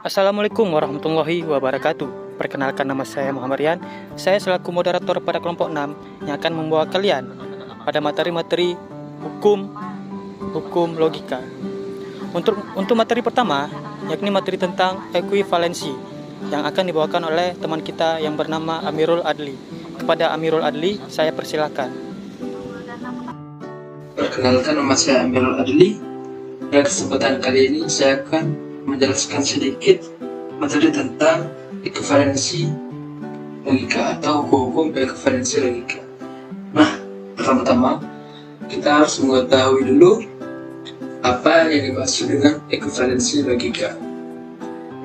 Assalamualaikum warahmatullahi wabarakatuh. Perkenalkan, nama saya Muhammad Rian. Saya selaku moderator pada kelompok 6 yang akan membawa kalian pada materi-materi hukum logika. Untuk materi pertama, yakni materi tentang ekuivalensi yang akan dibawakan oleh teman kita yang bernama Amirul Adli. Kepada Amirul Adli, saya persilakan. Perkenalkan, nama saya Amirul Adli. Pada kesempatan kali ini saya akan menjelaskan sedikit materi tentang ekuivalensi logika atau hukum ekuivalensi logika. Nah, pertama-tama kita harus mengetahui dulu apa yang dimaksud dengan ekuivalensi logika.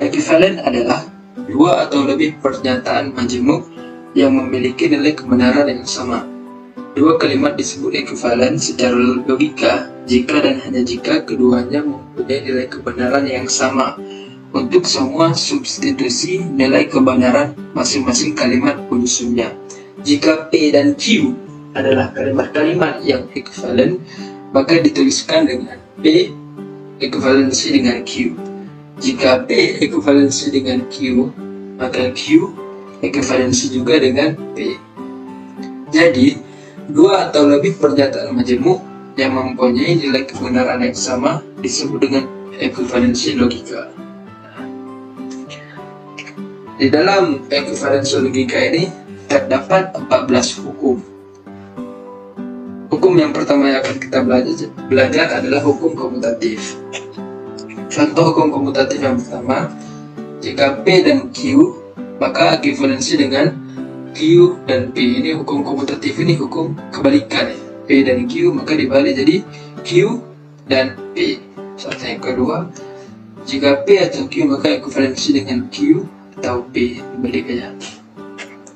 Ekuivalen adalah dua atau lebih pernyataan majemuk yang memiliki nilai kebenaran yang sama. Dua kalimat disebut ekuivalen secara logika jika dan hanya jika keduanya mempunyai nilai kebenaran yang sama untuk semua substitusi nilai kebenaran masing-masing kalimat unsurnya. Jika P dan Q adalah kalimat-kalimat yang ekuivalen, maka dituliskan dengan P ekuivalensi dengan Q. Jika P ekuivalensi dengan Q, maka Q ekuivalensi juga dengan P. Jadi, dua atau lebih pernyataan majemuk yang mempunyai nilai kebenaran yang sama disebut dengan ekuivalensi logika. Di dalam ekuivalensi logika ini terdapat 14 hukum. Hukum yang pertama yang akan kita belajar adalah hukum komutatif. Contoh hukum komutatif yang pertama, jika P dan Q, maka ekuivalensi dengan Q dan P. Ini hukum komutatif, ini hukum kebalikan ya. P dan Q maka dibalik jadi Q dan P. Contoh yang kedua, jika P atau Q maka ekuivalensi dengan Q atau P, dibalik aja.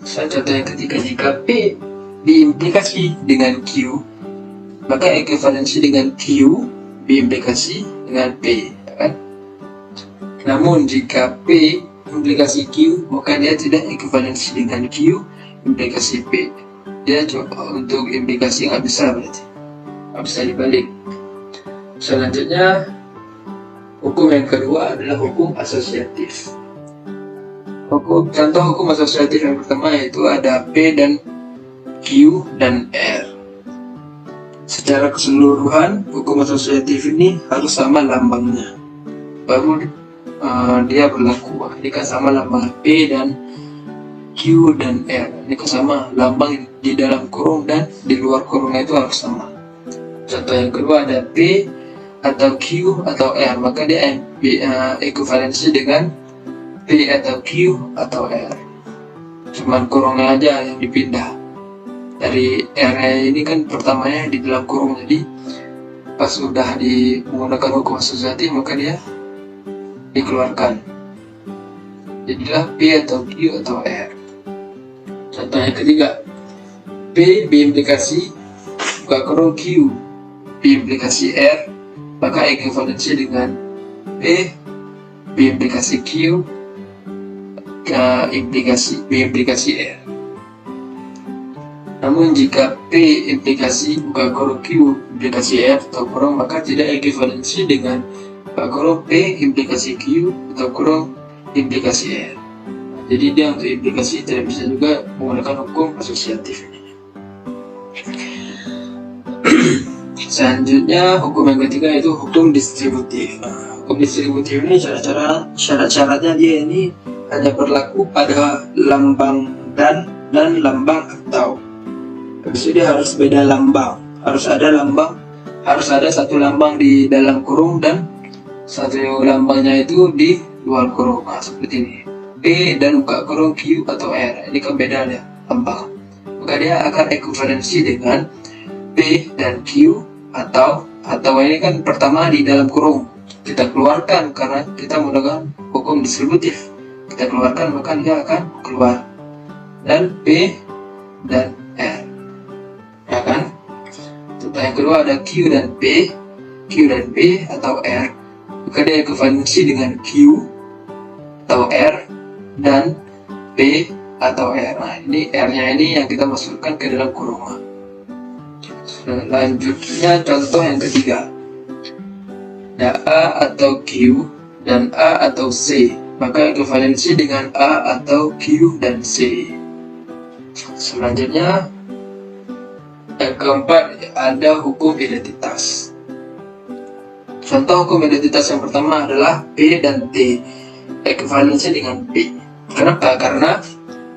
Contoh yang ketiga, jika P diimplikasi dengan Q maka ekuivalensi dengan Q diimplikasi dengan P, kan? Namun jika P implikasi Q maka dia tidak ekuivalensi dengan Q implikasi P. Dia untuk implikasi nggak bisa, berarti nggak bisa dibalik. Selanjutnya, hukum yang kedua adalah hukum asosiatif. Contoh hukum asosiatif yang pertama yaitu ada P dan Q dan R. Secara keseluruhan, hukum asosiatif ini harus sama lambangnya, baru dia berlaku. Ini kan sama lambang P dan Q dan R. Ini kan sama lambang di dalam kurung dan di luar kurungnya itu harus sama. Contoh yang kedua ada P atau Q atau R, maka dia ekuivalensi dengan P atau Q atau R. Cuman kurungnya aja yang dipindah. Dari R ini kan pertamanya di dalam kurung, jadi pas sudah menggunakan hukum asosiatif maka dia dikeluarkan. Jadilah P atau Q atau R. Contoh yang ketiga, P biimplikasi buka kurung Q biimplikasi R, maka ekuivalensi dengan P biimplikasi Q biimplikasi R. Namun jika P implikasi buka kurung Q implikasi R atau kurung, maka tidak ekuivalensi dengan buka kurung P implikasi Q atau kurung implikasi R. Jadi dia untuk implikasi tidak bisa juga menggunakan hukum asosiatif ini. Selanjutnya, hukum yang ketiga itu hukum distributif. Hukum distributif ini syarat-syaratnya dia ini hanya berlaku pada lambang dan lambang atau. Habis itu dia harus beda lambang. Harus ada satu lambang di dalam kurung dan satu lambangnya itu di luar kurung. Nah, seperti ini. P dan buka kurung Q atau R. Ini kan beda ya lambang. Maka dia akan ekuivalensi dengan P dan Q atau ini kan pertama di dalam kurung. Kita keluarkan karena kita menggunakan hukum distributif. Kita keluarkan maka dia akan keluar. Dan P dan R. Ya kan? Contoh yang kedua ada Q dan P atau R. Maka dia ekuivalensi dengan Q atau R dan P atau R. Nah, ini R-nya ini yang kita masukkan ke dalam kurungan. Selanjutnya contoh yang ketiga. Ada A atau Q dan A atau C, maka ekuivalensi dengan A atau Q dan C. Selanjutnya yang keempat, ada hukum identitas. Contoh hukum identitas yang pertama adalah P dan T ekuivalensi dengan P. Kenapa? Karena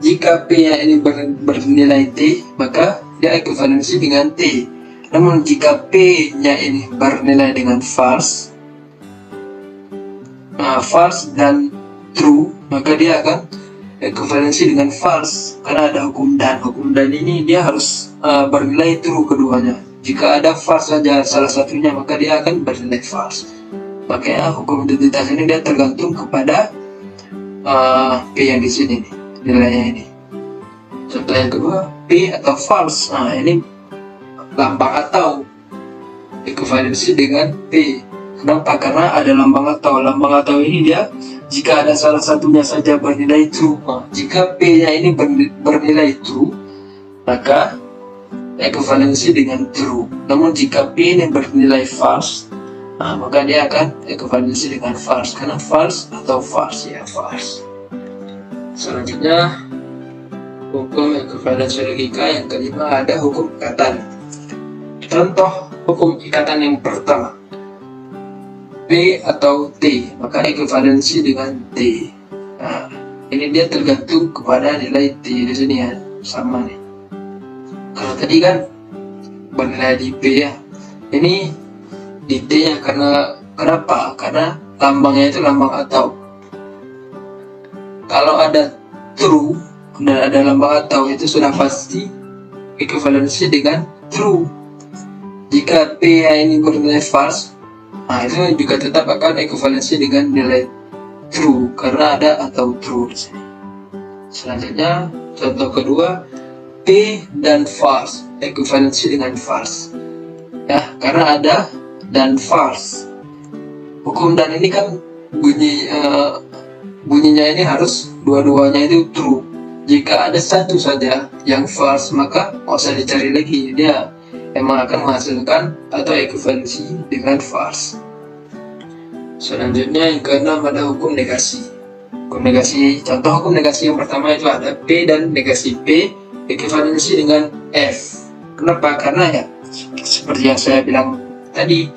jika P-nya ini bernilai T, maka dia ekuivalensi dengan T. Namun jika P-nya ini bernilai dengan false dan true, maka dia akan ekuivalensi dengan false karena ada hukum dan. Hukum dan ini dia harus bernilai true keduanya. Jika ada false saja salah satunya, maka dia akan bernilai false. Makanya hukum identitas ini dia tergantung kepada P yang di sini nih, nilainya ini. Contoh yang kedua, P atau false. Nah, ini lambang atau ekuivalensi dengan P. Kenapa? Karena ada lambang atau. Lambang atau ini dia jika ada salah satunya saja bernilai true. Nah, jika P-nya ini bernilai true, maka ekuivalensi dengan true. Namun jika P ini bernilai false, maka dia akan ekuivalensi dengan false. Karena false atau false, ya false. Selanjutnya hukum ekuivalensi logika yang kelima, ada hukum ikatan. Contoh hukum ikatan yang pertama, P atau T, maka ekuivalensi dengan T. Nah, ini dia tergantung kepada nilai T di sini ya, sama nih. Kalau tadi kan bernilai di P ya, ini di T nya. Kenapa? Karena lambangnya itu lambang atau. Kalau ada true dan ada lambang atau, itu sudah pasti ekuivalensi dengan true. Jika P ini bernilai false, itu juga tetap akan ekuivalensi dengan nilai true karena ada atau true di sini. Selanjutnya contoh kedua, P dan false ekuivalensi dengan false. Ya, karena ada dan false. Hukum dan ini kan bunyinya ini harus dua-duanya itu true. Jika ada satu saja yang false, maka nggak usah dicari lagi, dia emang akan menghasilkan atau ekuivalensi dengan false. Selanjutnya yang keenam, ada hukum negasi. Hukum negasi, contoh hukum negasi yang pertama itu ada P dan negasi P ekuivalensi dengan F. Kenapa? Karena ya seperti yang saya bilang tadi,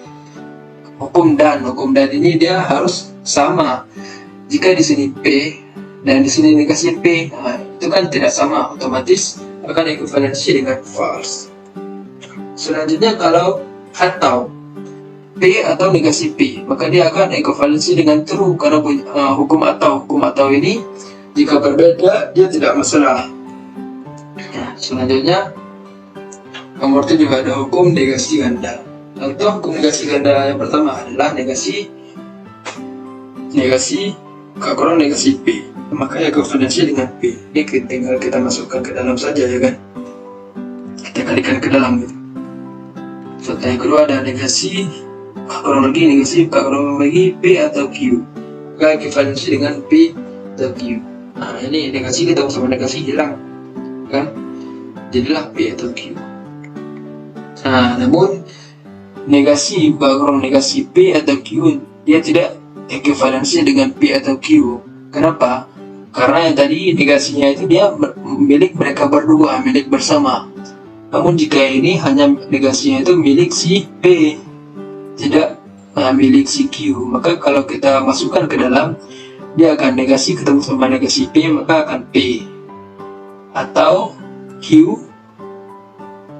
hukum dan ini dia harus sama. Jika di sini P dan di sini negasi P, itu kan tidak sama, otomatis akan ekuivalensi dengan false. Selanjutnya kalau atau P atau negasi P, maka dia akan ekuivalensi dengan true karena hukum atau ini jika berbeda dia tidak masalah. Selanjutnya nomor 7 ada hukum negasi ganda. Contoh hukum negasi ganda yang pertama adalah negasi kurang negasi P, maka ekuivalensi dengan P. Ini tinggal kita masukkan ke dalam saja ya kan, kita kalikan ke dalam gitu. Contoh yang kedua ada negasi kurang lagi P atau Q, maka ekuivalensi dengan P atau Q. Nah, ini negasi ketemu sama negasi hilang kan, jadilah P atau Q. Nah, namun negasi P atau Q dia tidak ekuivalensi dengan P atau Q. Kenapa? Karena yang tadi negasinya itu dia milik mereka berdua, milik bersama. Namun jika ini hanya negasinya itu milik si P, tidak milik si Q, maka kalau kita masukkan ke dalam, dia akan negasi ketemu sama negasi P, maka akan P. Atau Q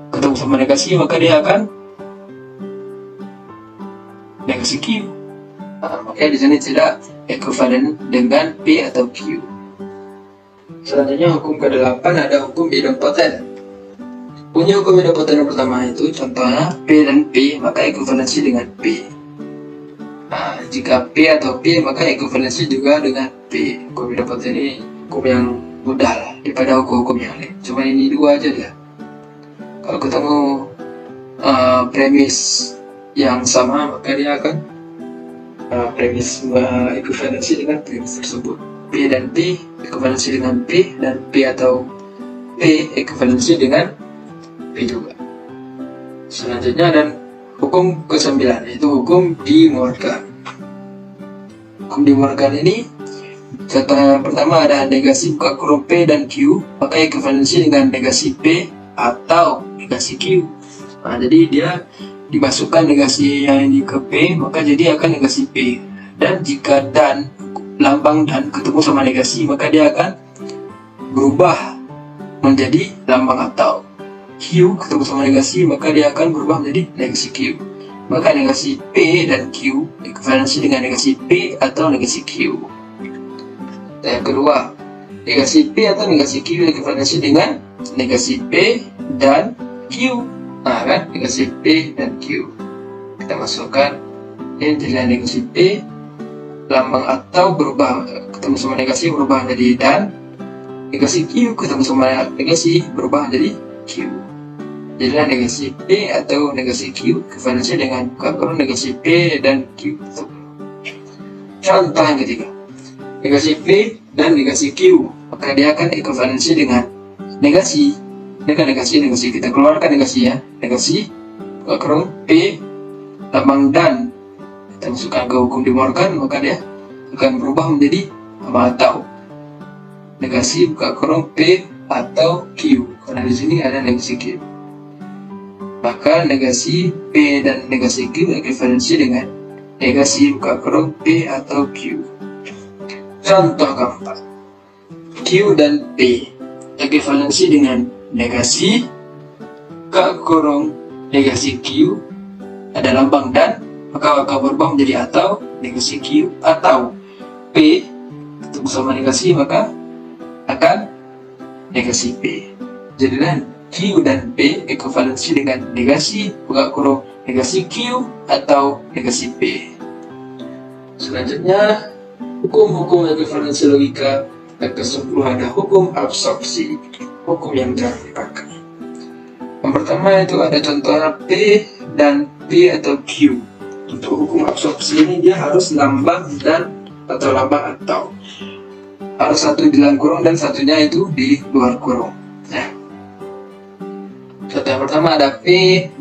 ketemu sama negasi, maka dia akan negasi Q. Makanya di sini tidak ekuivalen dengan P atau Q. Selanjutnya hukum ke-8 ada hukum idempoten. Punya hukum idempoten yang pertama itu contohnya P dan P, maka ekuivalensi dengan P. Jika P atau P, maka ekuivalensi juga dengan P. Hukum idempoten ini hukum yang mudah lah daripada hukum-hukum yang lain. Cuma ini dua aja dah. Kalau ketemu premis yang sama, maka dia akan premis ekuivalensi dengan premis tersebut. P dan P ekuivalensi dengan P, dan P atau P ekuivalensi dengan P juga. Selanjutnya dan hukum ke-9 yaitu hukum De Morgan. Hukum De Morgan ini contoh yang pertama ada negasi buka kurung P dan Q, maka ekuivalensi dengan negasi P atau negasi Q. Nah, jadi dia dimasukkan negasi yang ini ke P, maka jadi akan negasi P. Dan jika dan lambang dan ketemu sama negasi, maka dia akan berubah menjadi lambang atau. Q ketemu sama negasi, maka dia akan berubah menjadi negasi Q. Maka negasi P dan Q ekuivalensi dengan negasi P atau negasi Q. Dan yang kedua, negasi P atau negasi Q ekuivalensi dengan negasi P dan Q. Nah kan, negasi P dan Q. Kita masukkan ini jadi negasi P, lambang atau berubah ketemu sama negasi berubah menjadi dan. Negasi Q ketemu sama negasi berubah menjadi Q. Jadilah negasi P atau negasi Q ekuivalensi dengan kurung negasi P dan Q. Contoh yang ketiga, negasi P dan negasi Q, maka dia akan ekuivalensi dengan negasi kita keluarkan negasi ya, negasi kurung P lambang dan kita masukkan ke hukum De Morgan, maka dia akan berubah menjadi atau negasi buka kurung P atau Q, karena di sini ada negasi Q. Maka negasi P dan negasi Q ekuivalensi dengan negasi buka kurung P atau Q. Contoh keempat, Q dan P ekuivalensi dengan negasi buka kurung negasi Q, ada lambang dan, maka akan berubah menjadi atau negasi Q atau P ketemu sama negasi, maka akan negasi P. Jadilah Q dan P ekuivalensi dengan negasi buka kurung negasi Q atau negasi P. Selanjutnya, hukum-hukum ekuivalensi logika yang ke-10 ada hukum absorpsi, hukum yang jarang dipakai. Yang pertama itu ada contohnya P dan P atau Q. Untuk hukum absorpsi ini dia harus lambang dan atau lambang atau. Harus satu di dalam kurung dan satunya itu di luar kurung. Nah, contoh yang pertama ada P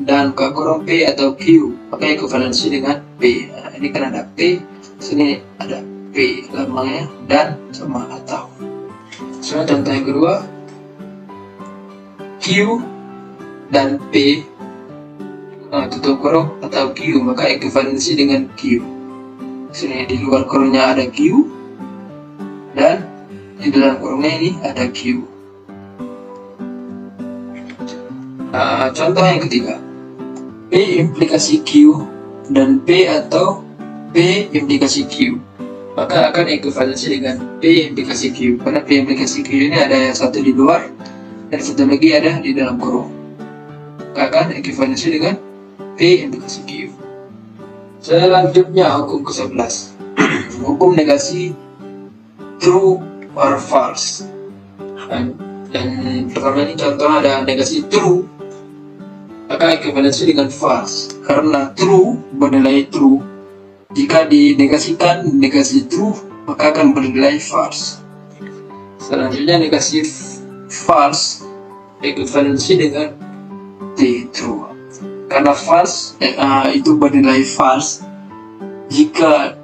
dan buka kurung P atau Q, maka ekuivalensi dengan P. Nah, ini kan ada P, sini ada P lambangnya dan sama atau. Soalnya contoh yang kedua, Q dan P tutup kurung atau Q, maka ekuivalensi dengan Q. Sini di luar kurungnya ada Q dan di dalam kurungnya ini ada Q. Contoh yang ketiga, P implikasi Q dan P atau P implikasi Q, maka akan ekuivalensi dengan P implikasi Q, karena P implikasi Q ini ada yang satu di luar dan satu lagi ada di dalam kurung, maka akan ekuivalensi dengan P implikasi Q. Selanjutnya hukum ke-11, hukum negasi true or false. Dan pertama ini contoh ada negasi true, maka ekuivalensi dengan false, karena true bernilai true. Jika dinegasikan negasi true, maka akan bernilai false. Selanjutnya negasi false ekuivalensi dengan T true, karena false itu bernilai false. Jika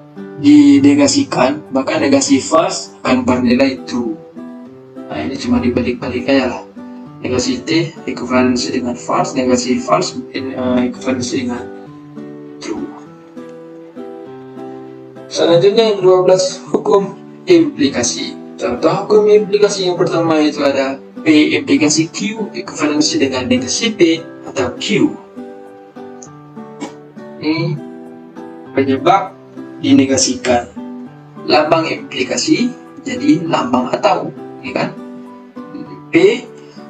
dinegasikan, maka negasi false akan bernilai true. Nah, ini cuma dibalik-balik aja lah. Negasi T ekuivalensi dengan false, negasi false ekuivalensi dengan true. Selanjutnya yang 12, hukum implikasi. Contoh hukum implikasi yang pertama itu ada P implikasi Q ekuivalensi dengan negasi P atau Q. Ini penyebab dinegasikan, lambang implikasi jadi lambang atau, ya kan? P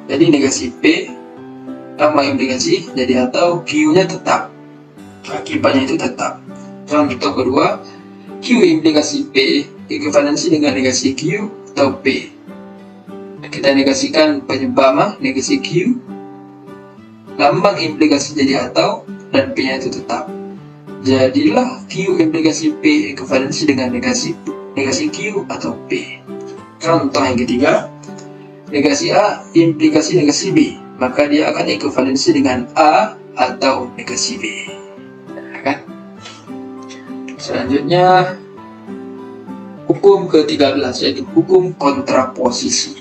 jadi negasi P, lambang implikasi jadi atau, Q-nya tetap, akibatnya itu tetap. Contoh kedua, Q implikasi P ekuivalensi dengan negasi Q atau P. Kita negasikan penyebab negasi Q, lambang implikasi jadi atau, dan P-nya itu tetap. Jadilah Q implikasi P ekuivalensi dengan negasi Q atau P. Contoh yang ketiga, negasi A implikasi negasi B, maka dia akan ekuivalensi dengan A atau negasi B. Ya kan? Selanjutnya hukum ke-13, yaitu hukum kontraposisi.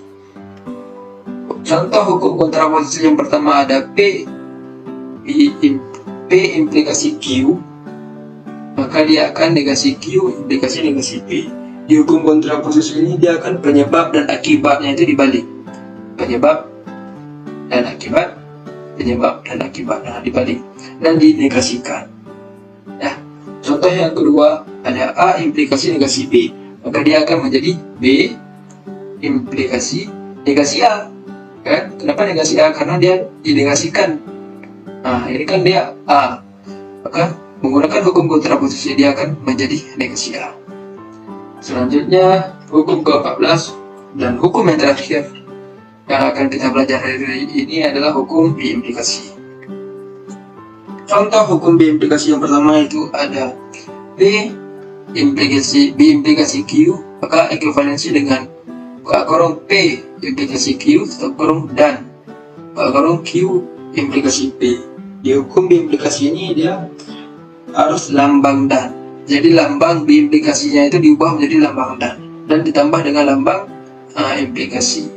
Contoh hukum kontraposisi yang pertama ada P implikasi Q, maka dia akan negasi Q implikasi negasi P. Di hukum kontraposisi ini dia akan penyebab dan akibatnya itu dibalik. Penyebab dan akibat, penyebab dan akibat, nah dibalik dan dinegasikan. Nah, contoh yang kedua ada A implikasi negasi B, maka dia akan menjadi B implikasi negasi A. Kan? Kenapa negasi A? Karena dia dinegasikan. Nah, ini kan dia A, maka menggunakan hukum kontraposisi dia akan menjadi negasi A. Selanjutnya hukum ke-14 dan hukum yang terakhir yang akan kita belajar hari ini adalah hukum B implikasi. Contoh hukum B implikasi yang pertama itu ada B implikasi Q, maka ekuivalensi dengan buka kurung P implikasi Q tutup kurung dan buka kurung Q implikasi P. Di hukum B implikasi ini dia harus lambang dan. Jadi lambang B implikasinya itu diubah menjadi lambang dan ditambah dengan lambang implikasi.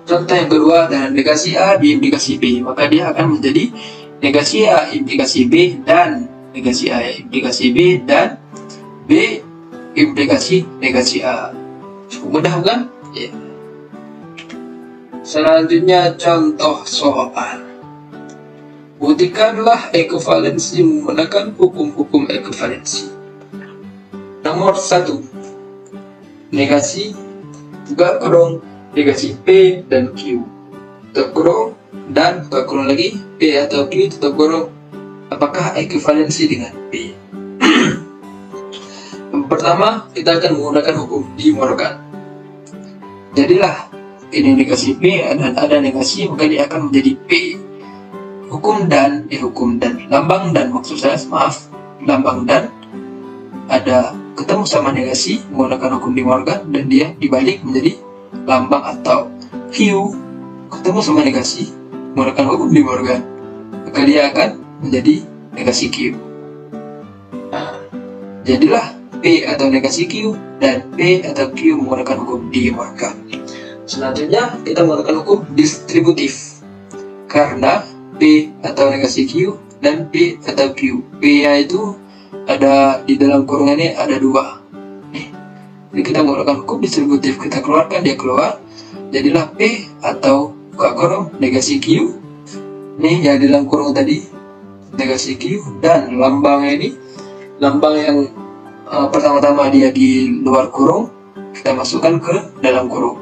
Contoh yang kedua adalah negasi A B implikasi B, maka dia akan menjadi negasi A implikasi B dan negasi A implikasi B dan B implikasi negasi A. Cukup mudah bukan? Ya. Selanjutnya contoh soal. Buktikanlah ekuivalensi menggunakan hukum-hukum ekuivalensi. Nomor 1. Negasi buka kurung negasi P dan Q tutup kurung dan buka kurung lagi P atau Q tutup kurung. Apakah ekuivalensi dengan P? Yang pertama, kita akan menggunakan hukum De Morgan. Jadilah ini negasi P dan ada negasi, maka dia akan menjadi P. Hukum dan lambang dan maksud saya, maaf, lambang dan ada ketemu sama negasi menggunakan hukum De Morgan dan dia dibalik menjadi lambang atau Q ketemu sama negasi menggunakan hukum De Morgan, maka dia akan menjadi negasi Q. Nah, jadilah P atau negasi Q dan P atau Q menggunakan hukum De Morgan. Selanjutnya kita menggunakan hukum distributif karena P atau negasi Q dan P atau Q. P nya itu ada di dalam kurung ini ada dua. Jadi kita menggunakan hukum distributif, kita keluarkan, dia keluar, jadilah P atau buka kurung negasi Q. Nih yang di dalam kurung tadi negasi Q dan lambangnya ini lambang yang pertama-tama dia di luar kurung kita masukkan ke dalam kurung.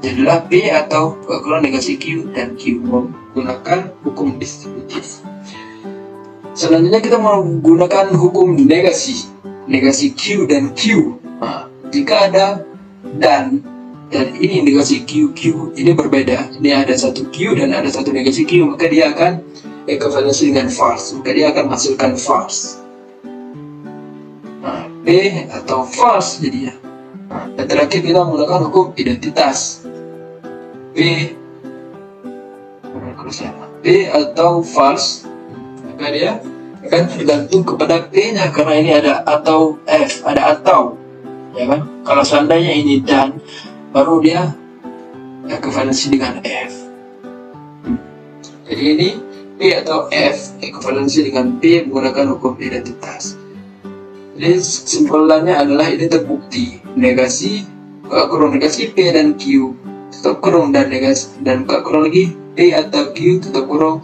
Jadilah P atau buka kurung negasi Q dan Q menggunakan hukum distributif. Selanjutnya kita menggunakan hukum negasi Q dan Q. Nah, jika ada dan ini negasi Q ini berbeda, ini ada satu Q dan ada satu negasi Q, maka dia akan ekuivalensi dengan false, maka dia akan menghasilkan false. Nah, P atau false jadinya. Nah, dan terakhir kita menggunakan hukum identitas. P atau false, maka dia akan tergantung kepada P-nya karena ini ada atau F, ada atau, ya kan? Kalau seandainya ini dan, baru dia ekuivalensi dengan F. Jadi ini P atau F ekuivalensi dengan P menggunakan hukum identitas. Jadi kesimpulannya adalah ini terbukti negasi buka kurung negasi P dan Q tutup kurung dan negasi dan buka kurung lagi P atau Q tutup kurung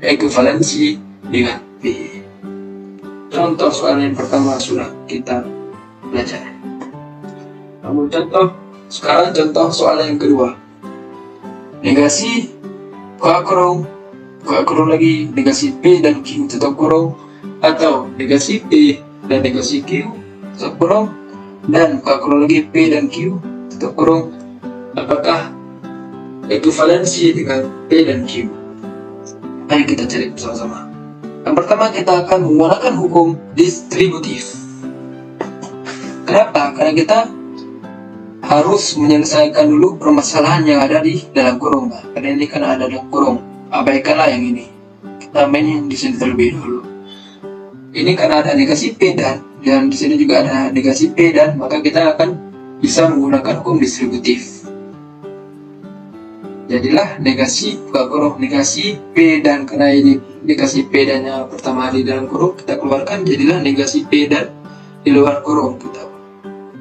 ekuivalensi dengan P. Contoh soal yang pertama sudah kita belajar. Namun sekarang contoh soal yang kedua. Negasi buka kurung lagi negasi P dan Q tutup kurung atau negasi P dan negasi Q tutup kurung dan buka kurung lagi P dan Q tutup kurung. Apakah ekuivalensi dengan P dan Q? Ayo kita cari bersama-sama. Yang pertama kita akan menggunakan hukum distributif. Kenapa? Karena kita harus menyelesaikan dulu permasalahan yang ada di dalam kurung. Karena ini kan ada dalam kurung. abaikanlah yang ini. Kita main yang di sini terlebih dahulu. Ini karena ada negasi P dan di sini juga ada negasi P dan, maka kita akan bisa menggunakan hukum distributif. Jadilah negasi buka kurung negasi P dan, karena ini negasi P dan yang pertama di dalam kurung kita keluarkan, jadilah negasi P dan di luar kurung. Kita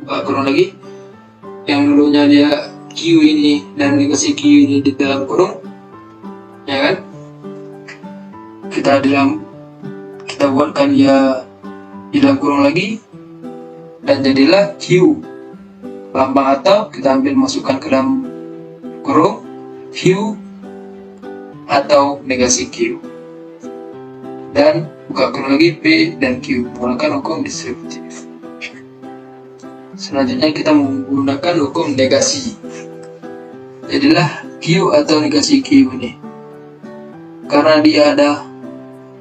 buka kurung lagi, yang dulunya dia Q ini dan negasi Q ini di dalam kurung, ya kan? Kita buatkan dia di dalam kurung lagi dan jadilah Q. Lambang atau kita ambil masukkan ke dalam kurung Q atau negasi Q, dan buka kurung lagi P dan Q menggunakan hukum distributif. Selanjutnya kita menggunakan hukum negasi. Jadilah Q atau negasi Q ini, karena dia ada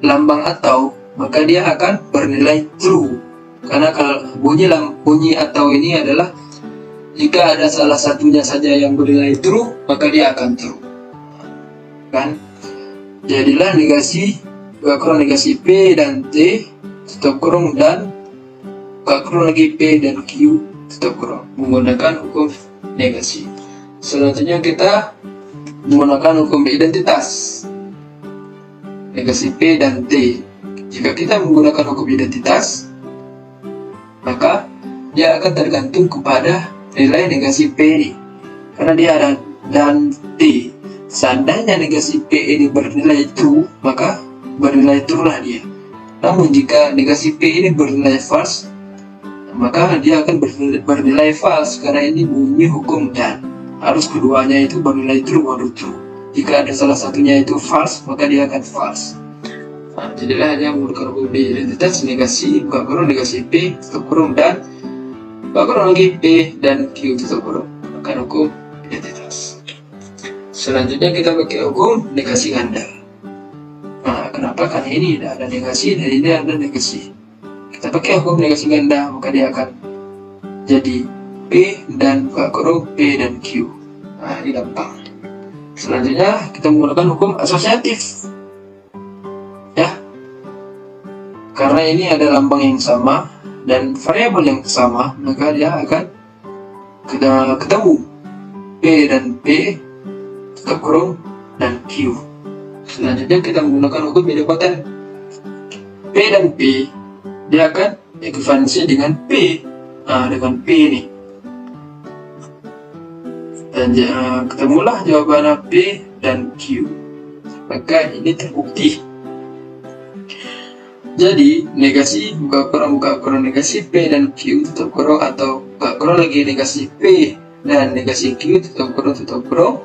lambang atau, maka dia akan bernilai true. Karena kalau bunyi atau ini adalah jika ada salah satunya saja yang bernilai true, maka dia akan true. Kan? Jadilah negasi buka kurung negasi P dan T tutup kurung dan buka kurung lagi P dan Q tutup kurung menggunakan hukum negasi. Selanjutnya kita menggunakan hukum identitas. Negasi P dan T. Jika kita menggunakan hukum identitas, maka dia akan tergantung kepada nilai negasi P ini, karena dia ada dan T. Seandainya negasi P ini bernilai true, maka bernilai true lah dia. Namun jika negasi P ini bernilai false, maka dia akan bernilai false, karena ini bunyi hukum dan. Harus keduanya itu bernilai true baru true. Jika ada salah satunya itu false, maka dia akan false. Nah, jadilah dia menggunakan hukum identitas negasi buka kurung negasi P tutup kurung dan buka kurung lagi P dan Q tutup kurung menggunakan hukum identitas. Selanjutnya kita pakai hukum negasi ganda. Nah, kenapa? Karena ini tidak ada negasi dan ini ada negasi. Kita pakai hukum negasi ganda, maka dia akan jadi P dan buka kurung P dan Q. Nah, ini gampang. Selanjutnya kita menggunakan hukum asosiatif. Ya, karena ini ada lambang yang sama dan variabel yang sama, maka dia akan kita ketemu P dan P tutup kurung dan Q. Selanjutnya kita menggunakan hukum idempoten. P dan P dia akan ekuivalensi dengan P. Nah, dengan P ini. Dan ketemulah jawabannya P dan Q. Maka ini terbukti. Jadi negasi buka kurung negasi P dan Q tutup kurung atau buka kurung lagi negasi P dan negasi Q tutup kurung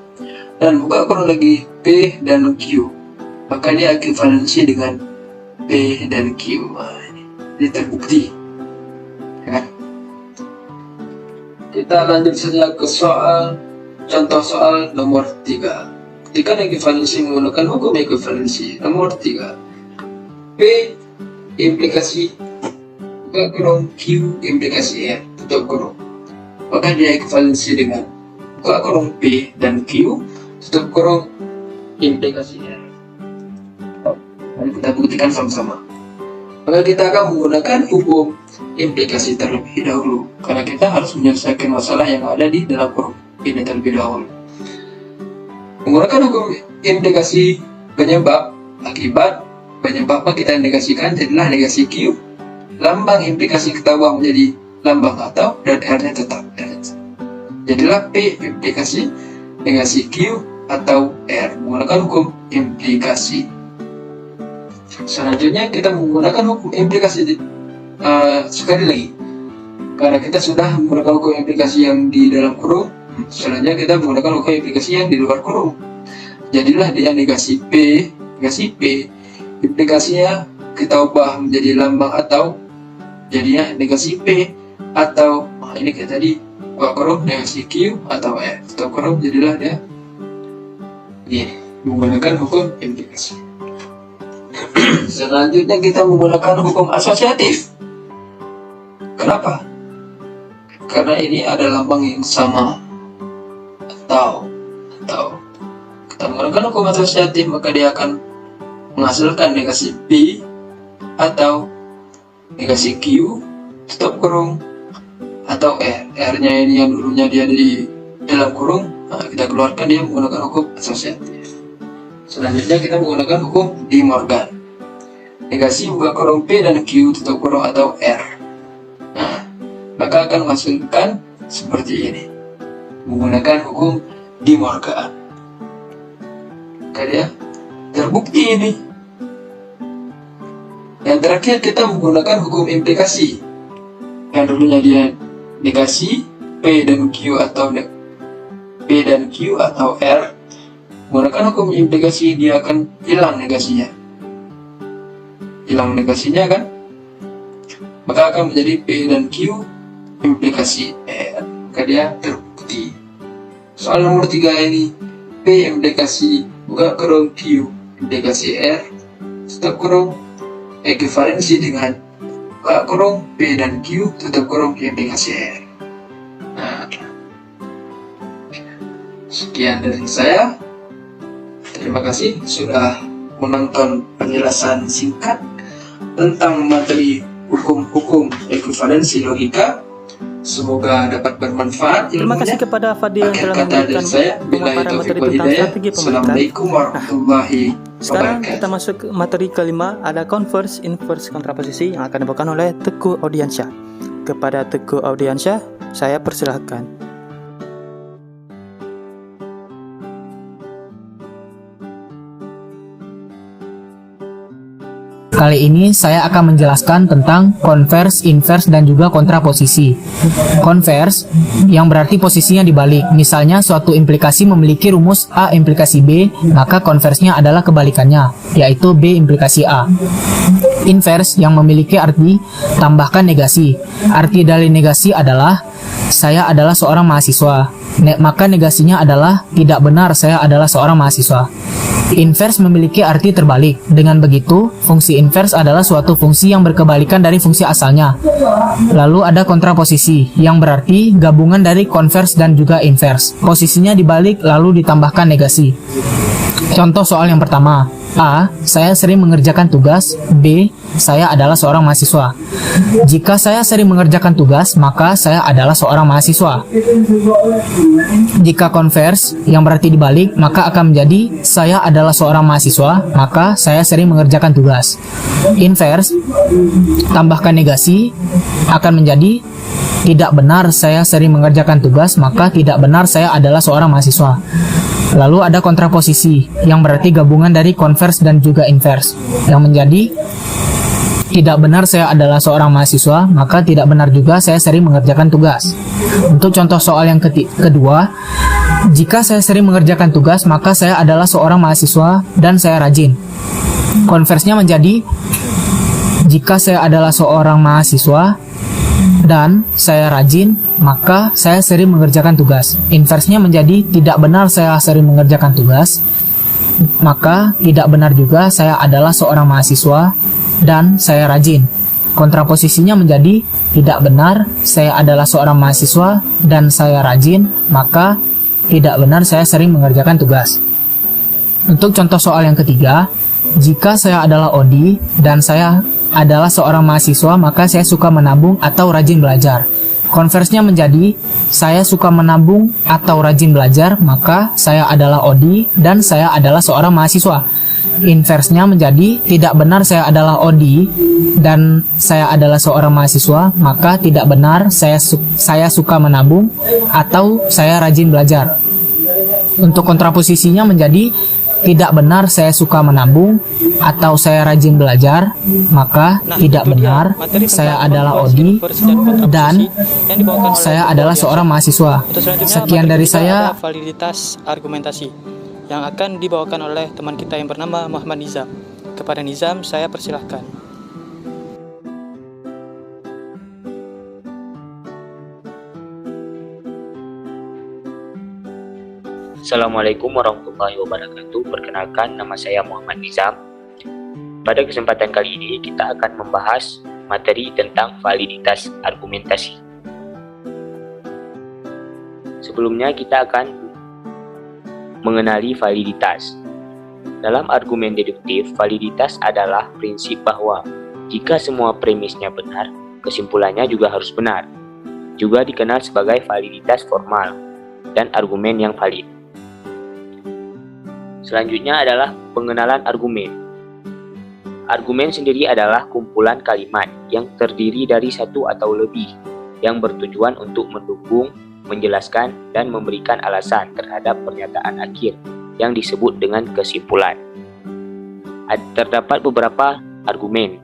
dan buka kurung lagi P dan Q, maka dia ekuivalensi dengan P dan Q. Nah, ini terbukti, ya kan? Kita lanjut saja ke contoh soal nomor 3. Ketika ekuivalensi menggunakan hukum ekuivalensi nomor 3, P implikasi buka kurung Q implikasi R tutup kurung, maka dia ekuivalensi dengan buka kurung P dan Q tutup kurung implikasi R. Mari kita buktikan sama-sama. Maka kita akan menggunakan hukum implikasi terlebih dahulu, karena kita harus menyelesaikan masalah yang ada di dalam kurung ini terlebih dahulu. Menggunakan hukum implikasi penyebab akibat, penyebabnya kita negasikan jadilah negasi Q. Lambang implikasi kita ubah menjadi lambang atau dan R-nya tetap. Jadilah P implikasi negasi Q atau R menggunakan hukum implikasi. Selanjutnya kita menggunakan hukum implikasi sekali lagi, karena kita sudah menggunakan hukum implikasi yang di dalam kurung. Selanjutnya kita menggunakan hukum implikasi yang di luar kurung. Jadilah dia negasi P implikasinya kita ubah menjadi lambang atau, jadinya negasi P atau ini kayak tadi buka kurung negasi Q atau R tutup kurung, jadilah dia ini menggunakan hukum implikasi. Selanjutnya kita menggunakan hukum asosiatif. Kenapa? Karena ini ada lambang yang sama atau kita menggunakan menggunakan hukum asosiatif, maka dia akan menghasilkan negasi P atau negasi Q tutup kurung atau R. R-nya ini yang dulunya dia di dalam kurung, kita keluarkan dia menggunakan hukum asosiatif. Selanjutnya kita menggunakan hukum De Morgan. Negasi buka kurung P dan Q tutup kurung atau R. Maka akan menghasilkan seperti ini menggunakan hukum De Morgan. Maka terbukti ini. Yang terakhir kita menggunakan hukum implikasi. Yang dulunya dia negasi P dan Q atau R. Menggunakan hukum implikasi dia akan hilang negasinya. Hilang negasinya kan? Maka akan menjadi P dan Q implikasi R. Maka dia terbukti. Soal nomor 3 ini, P implikasi buka kurung Q implikasi R tutup kurung ekuivalensi dengan buka kurung P dan Q tutup kurung implikasi R. Sekian dari saya. Terima kasih sudah menonton penjelasan singkat tentang materi hukum-hukum ekuivalensi logika. Semoga dapat bermanfaat Terima kasih ilmunya. kepada Fadil yang Akhir telah kata dari memberikan saya, billahi pemaparan taufiq materi wal tentang hidayah. strategi pemerintahan. Assalamualaikum warahmatullahi Sekarang kita wabarakatuh. masuk ke materi kelima, ada converse inverse kontraposisi yang akan dibawakan oleh Teguh Audiansyah. Kepada Teguh Audiansyah, saya persilahkan. Kali ini saya akan menjelaskan tentang konvers, invers, dan juga kontraposisi. Konvers yang berarti posisinya dibalik. Misalnya suatu implikasi memiliki rumus A implikasi B, maka konversnya adalah kebalikannya, yaitu B implikasi A. Invers yang memiliki arti tambahkan negasi. Arti dari negasi adalah saya adalah seorang mahasiswa. Maka negasinya adalah tidak benar saya adalah seorang mahasiswa. Invers memiliki arti terbalik. Dengan begitu, fungsi invers adalah suatu fungsi yang berkebalikan dari fungsi asalnya. Lalu ada kontraposisi, yang berarti gabungan dari konvers dan juga invers. Posisinya dibalik lalu ditambahkan negasi. Contoh soal yang pertama. A. Saya sering mengerjakan tugas. B. Saya adalah seorang mahasiswa. Jika saya sering mengerjakan tugas, maka saya adalah seorang mahasiswa. Jika konvers, yang berarti dibalik, maka akan menjadi saya adalah seorang mahasiswa, maka saya sering mengerjakan tugas. Invers, tambahkan negasi, akan menjadi tidak benar saya sering mengerjakan tugas, maka tidak benar saya adalah seorang mahasiswa. Lalu ada kontraposisi, yang berarti gabungan dari konvers dan juga invers, yang menjadi tidak benar saya adalah seorang mahasiswa, maka tidak benar juga saya sering mengerjakan tugas. Untuk contoh soal yang kedua, jika saya sering mengerjakan tugas, maka saya adalah seorang mahasiswa dan saya rajin. Konversnya menjadi jika saya adalah seorang mahasiswa dan saya rajin, maka saya sering mengerjakan tugas. Inversnya menjadi tidak benar saya sering mengerjakan tugas, maka tidak benar juga saya adalah seorang mahasiswa dan saya rajin. Kontraposisinya menjadi tidak benar saya adalah seorang mahasiswa dan saya rajin, maka tidak benar saya sering mengerjakan tugas. Untuk contoh soal yang ketiga, jika saya adalah Odi dan saya adalah seorang mahasiswa, maka saya suka menabung atau rajin belajar. Konversnya menjadi saya suka menabung atau rajin belajar, maka saya adalah Odi dan saya adalah seorang mahasiswa. Inversnya menjadi tidak benar saya adalah Odi dan saya adalah seorang mahasiswa, maka tidak benar saya suka menabung atau saya rajin belajar. Untuk kontraposisinya menjadi tidak benar saya suka menabung atau saya rajin belajar, maka tidak benar saya adalah Odi dan saya adalah seorang mahasiswa. Sekian dari saya. Validitas argumentasi yang akan dibawakan oleh teman kita yang bernama Muhammad Nizam. Kepada Nizam, saya persilahkan. Assalamualaikum warahmatullahi wabarakatuh. Perkenalkan, nama saya Muhammad Nizam. Pada kesempatan kali ini kita akan membahas materi tentang validitas argumentasi. Sebelumnya kita akan mengenali validitas. Dalam argumen deduktif, validitas adalah prinsip bahwa jika semua premisnya benar, kesimpulannya juga harus benar. Juga dikenal sebagai validitas formal dan argumen yang valid. Selanjutnya adalah pengenalan argumen. Argumen sendiri adalah kumpulan kalimat yang terdiri dari satu atau lebih yang bertujuan untuk mendukung, menjelaskan, dan memberikan alasan terhadap pernyataan akhir yang disebut dengan kesimpulan. Terdapat beberapa argumen.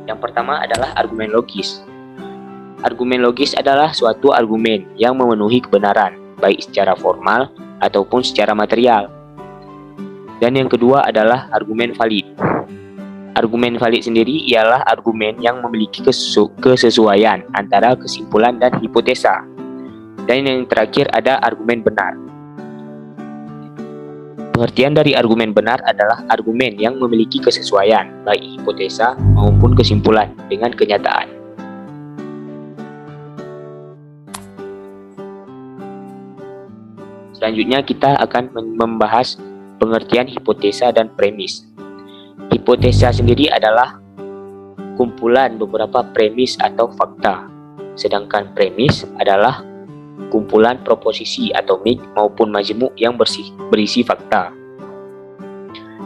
Yang pertama adalah argumen logis. Argumen logis adalah suatu argumen yang memenuhi kebenaran, baik secara formal ataupun secara material. Dan yang kedua adalah argumen valid. Argumen valid sendiri ialah argumen yang memiliki kesesuaian antara kesimpulan dan hipotesa. Dan yang terakhir ada argumen benar. Pengertian dari argumen benar adalah argumen yang memiliki kesesuaian, baik hipotesa maupun kesimpulan dengan kenyataan. Selanjutnya kita akan membahas pengertian hipotesa dan premis. Hipotesa sendiri adalah kumpulan beberapa premis atau fakta, sedangkan premis adalah kumpulan proposisi atomik maupun majmuk yang berisi fakta.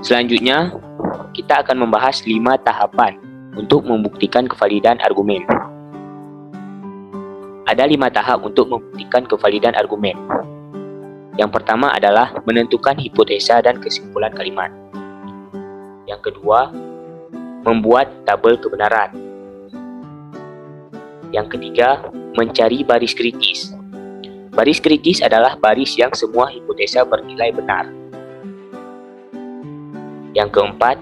Selanjutnya, kita akan membahas 5 tahapan untuk membuktikan kevalidan argumen. Ada 5 tahap untuk membuktikan kevalidan argumen. Yang pertama adalah menentukan hipotesa dan kesimpulan kalimat. Yang kedua, membuat tabel kebenaran. Yang ketiga, mencari baris kritis. Baris kritis adalah baris yang semua hipotesa bernilai benar. Yang keempat,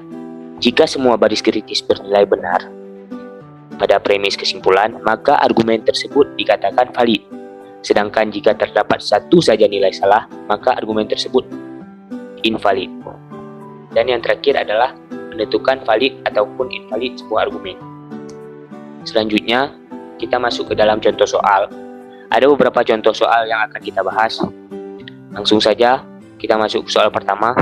jika semua baris kritis bernilai benar pada premis kesimpulan, maka argumen tersebut dikatakan valid. Sedangkan jika terdapat satu saja nilai salah, maka argumen tersebut invalid. Dan yang terakhir adalah menentukan valid ataupun invalid sebuah argumen. Selanjutnya, kita masuk ke dalam contoh soal. Ada beberapa contoh soal yang akan kita bahas. Langsung saja kita masuk ke soal pertama,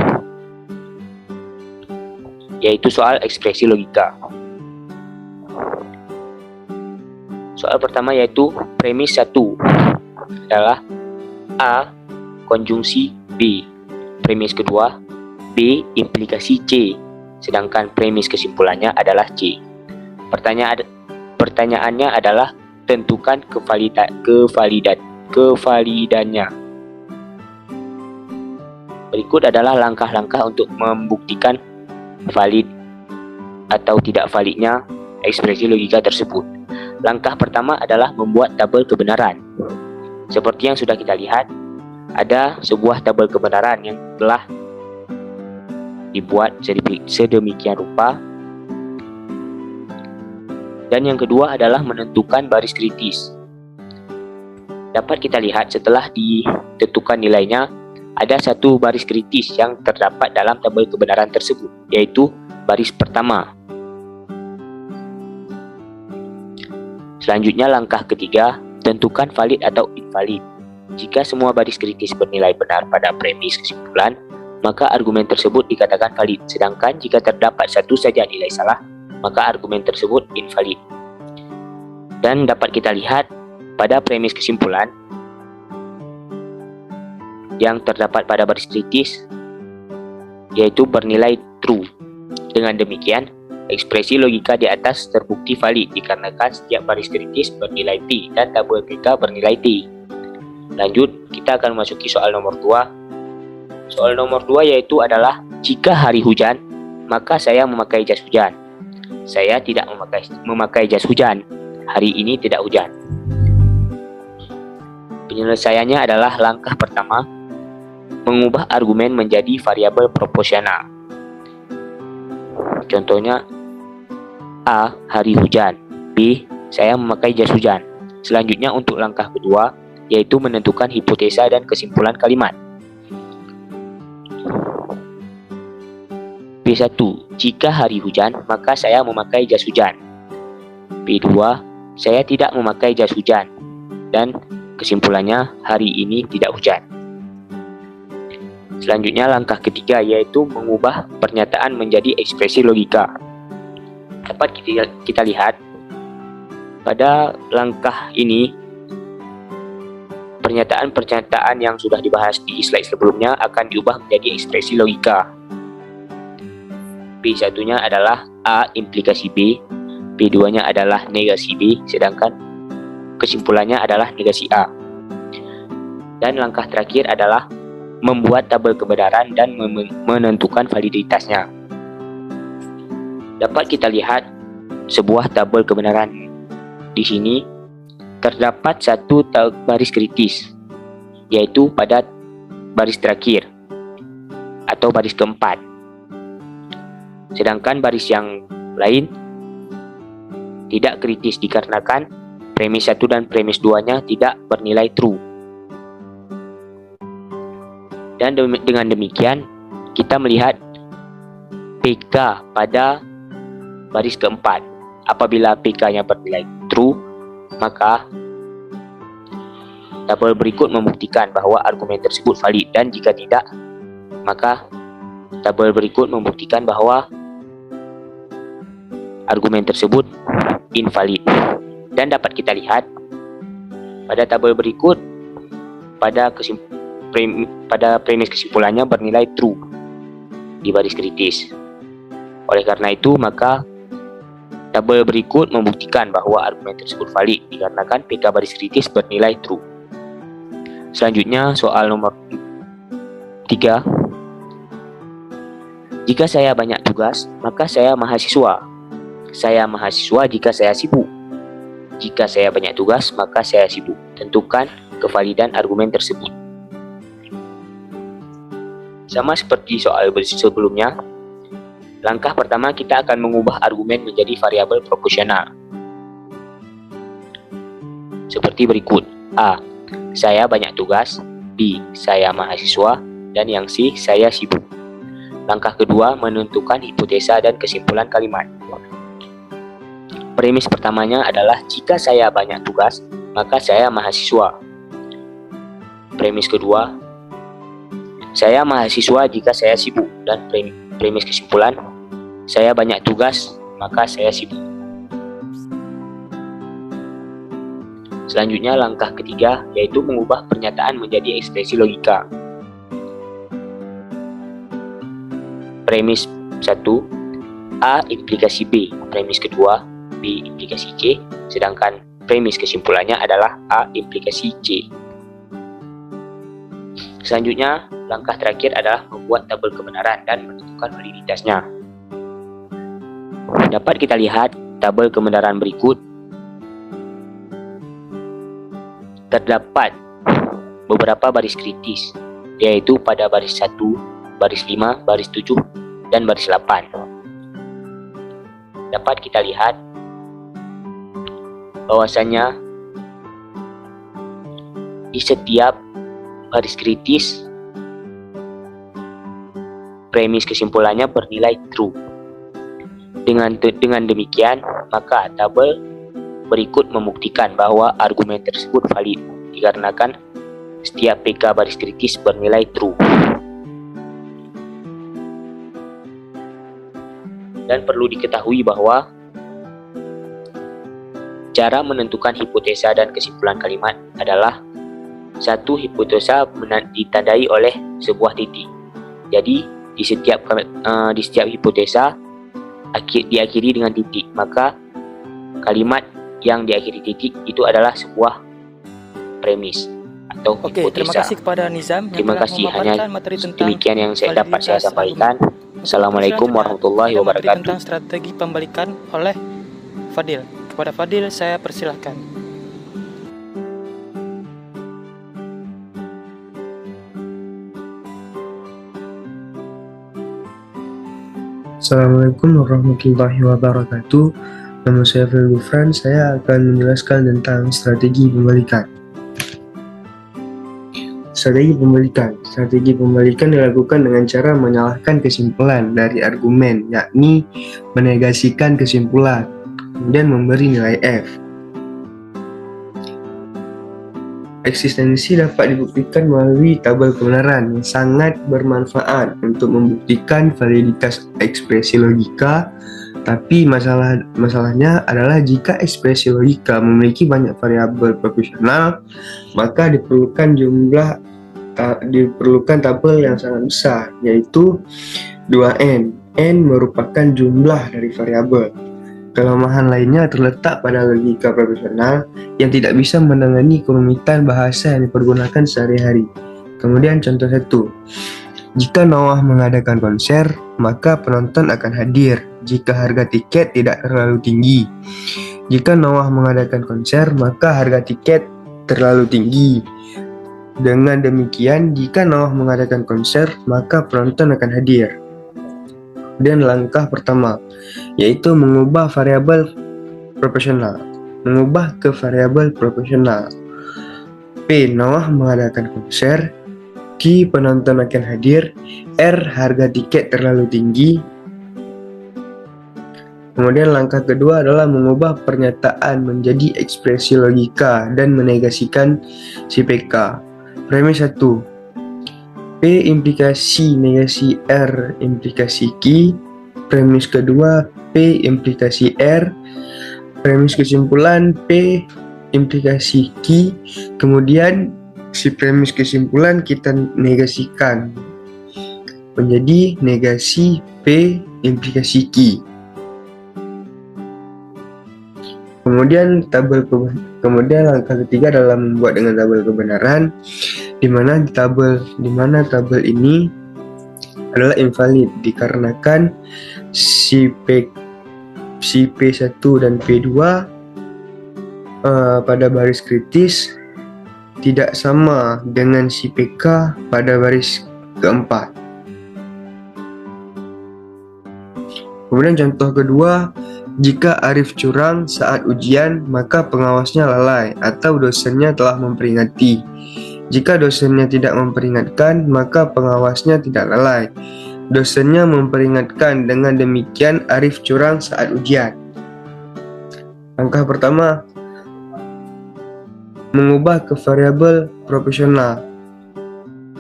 yaitu soal ekspresi logika. Soal pertama yaitu premis 1 adalah A konjungsi B. Premis kedua B implikasi C. Sedangkan premis kesimpulannya adalah C. Pertanyaannya adalah tentukan kevalidannya. Berikut adalah langkah-langkah untuk membuktikan valid atau tidak validnya ekspresi logika tersebut. Langkah pertama adalah membuat tabel kebenaran. Seperti yang sudah kita lihat, ada sebuah tabel kebenaran yang telah dibuat sedemikian rupa. Dan yang kedua adalah menentukan baris kritis. Dapat kita lihat setelah ditentukan nilainya, ada satu baris kritis yang terdapat dalam tabel kebenaran tersebut, yaitu baris pertama. Selanjutnya langkah ketiga, tentukan valid atau invalid. Jika semua baris kritis bernilai benar pada premis kesimpulan, maka argumen tersebut dikatakan valid. Sedangkan jika terdapat satu saja nilai salah, maka argumen tersebut invalid. Dan dapat kita lihat pada premis kesimpulan yang terdapat pada baris kritis yaitu bernilai true. Dengan demikian, ekspresi logika di atas terbukti valid dikarenakan setiap baris kritis bernilai P dan tabel kita bernilai T. Lanjut, kita akan memasuki soal nomor 2. Soal nomor 2 yaitu adalah jika hari hujan, maka saya memakai jas hujan. Saya tidak memakai jas hujan. Hari ini tidak hujan. Penyelesaiannya adalah langkah pertama, mengubah argumen menjadi variabel proporsional. Contohnya, A. Hari hujan. B. Saya memakai jas hujan. Selanjutnya untuk langkah kedua, yaitu menentukan hipotesa dan kesimpulan kalimat. B1. Jika hari hujan, maka saya memakai jas hujan. B2. Saya tidak memakai jas hujan. Dan kesimpulannya, hari ini tidak hujan. Selanjutnya langkah ketiga yaitu mengubah pernyataan menjadi ekspresi logika. Dapat kita lihat pada langkah ini, pernyataan-pernyataan yang sudah dibahas di slide sebelumnya akan diubah menjadi ekspresi logika. B1-nya adalah A implikasi B, B2-nya adalah negasi B, sedangkan kesimpulannya adalah negasi A. Dan langkah terakhir adalah membuat tabel kebenaran dan menentukan validitasnya. Dapat kita lihat sebuah tabel kebenaran. Di sini terdapat satu baris kritis, yaitu pada baris terakhir atau baris keempat. Sedangkan baris yang lain tidak kritis dikarenakan premis 1 dan premis 2-nya tidak bernilai true. Dan dengan demikian kita melihat PK pada baris keempat. Apabila PK-nya bernilai true, maka tabel berikut membuktikan bahwa argumen tersebut valid, dan jika tidak, maka tabel berikut membuktikan bahwa argumen tersebut invalid. Dan dapat kita lihat pada tabel berikut pada premis kesimpulannya bernilai true di baris kritis. Oleh karena itu, maka tabel berikut membuktikan bahwa argumen tersebut valid dikarenakan PK baris kritis bernilai true. Selanjutnya soal nomor 3. Jika saya banyak tugas, maka saya mahasiswa. Saya mahasiswa jika saya sibuk. Jika saya banyak tugas, maka saya sibuk. Tentukan kevalidan argumen tersebut. Sama seperti soal sebelumnya, langkah pertama kita akan mengubah argumen menjadi variabel proporsional. Seperti berikut. A. Saya banyak tugas. B. Saya mahasiswa. Dan yang C. Saya sibuk. Langkah kedua, menentukan hipotesa dan kesimpulan kalimat. Premis pertamanya adalah jika saya banyak tugas, maka saya mahasiswa. Premis kedua, saya mahasiswa jika saya sibuk. Dan premis kesimpulan, saya banyak tugas, maka saya sibuk. Selanjutnya langkah ketiga yaitu mengubah pernyataan menjadi ekspresi logika. Premis 1, A implikasi B. Premis kedua, B implikasi C. Sedangkan premis kesimpulannya adalah A implikasi C. Selanjutnya, langkah terakhir adalah membuat tabel kebenaran dan menentukan validitasnya. Dapat kita lihat tabel kebenaran berikut. Terdapat beberapa baris kritis, yaitu pada baris 1, baris 5, baris 7, dan baris 8. Dapat kita lihat bahwasanya di setiap baris kritis premis kesimpulannya bernilai true. Dengan demikian, maka tabel berikut membuktikan bahwa argumen tersebut valid dikarenakan setiap PK baris kritis bernilai true. Dan perlu diketahui bahwa cara menentukan hipotesa dan kesimpulan kalimat adalah satu hipotesa ditandai oleh sebuah titik. Jadi di setiap hipotesa diakhiri dengan titik, maka kalimat yang diakhiri titik itu adalah sebuah premis atau hipotesa. Terima kasih kepada Nizam yang Terima telah kasih, memaparkan hanya materi tentang demikian yang dapat saya validitas sampaikan. argumen. Assalamualaikum warahmatullahi Ada materi wabarakatuh. tentang strategi pembalikan oleh Fadil. Kepada Fadil saya persilahkan. Assalamualaikum warahmatullahi wabarakatuh. Nama saya Fadil Gufran. Saya akan menjelaskan tentang strategi pembalikan. Strategi pembalikan dilakukan dengan cara menyalahkan kesimpulan dari argumen, yakni menegasikan kesimpulan, kemudian memberi nilai F. eksistensi dapat dibuktikan melalui tabel kebenaran yang sangat bermanfaat untuk membuktikan validitas ekspresi logika. Tapi masalahnya adalah jika ekspresi logika memiliki banyak variabel proporsional, maka diperlukan tabel yang sangat besar, yaitu 2n. N merupakan jumlah dari variabel. Kelemahan lainnya terletak pada logika proporsional yang tidak bisa menangani kerumitan bahasa yang dipergunakan sehari-hari. Kemudian contoh 1. Jika Noah mengadakan konser, maka penonton akan hadir jika harga tiket tidak terlalu tinggi. Jika Noah mengadakan konser, maka harga tiket terlalu tinggi. Dengan demikian, jika Noah mengadakan konser, maka penonton akan hadir. Dan langkah pertama, yaitu mengubah variabel proporsional. Mengubah ke variabel proporsional. P. Noah mengadakan konser. Q. Penonton akan hadir. R. Harga tiket terlalu tinggi. Kemudian langkah kedua adalah mengubah pernyataan menjadi ekspresi logika dan menegasikan si PK. Premis 1. P implikasi negasi R implikasi Q. Premis kedua P implikasi R. Premis kesimpulan P implikasi Q. Kemudian si premis kesimpulan kita negasikan menjadi negasi P implikasi Q. Kemudian langkah ketiga adalah membuat dengan tabel kebenaran, di mana tabel ini adalah invalid dikarenakan si P1 dan P2 pada baris kritis tidak sama dengan si PK pada baris keempat. Kemudian contoh kedua, jika Arif curang saat ujian, maka pengawasnya lalai atau dosennya telah memperingati. Jika dosennya tidak memperingatkan, maka pengawasnya tidak lalai. Dosennya memperingatkan, dengan demikian Arif curang saat ujian. Langkah pertama, mengubah ke variabel proporsional.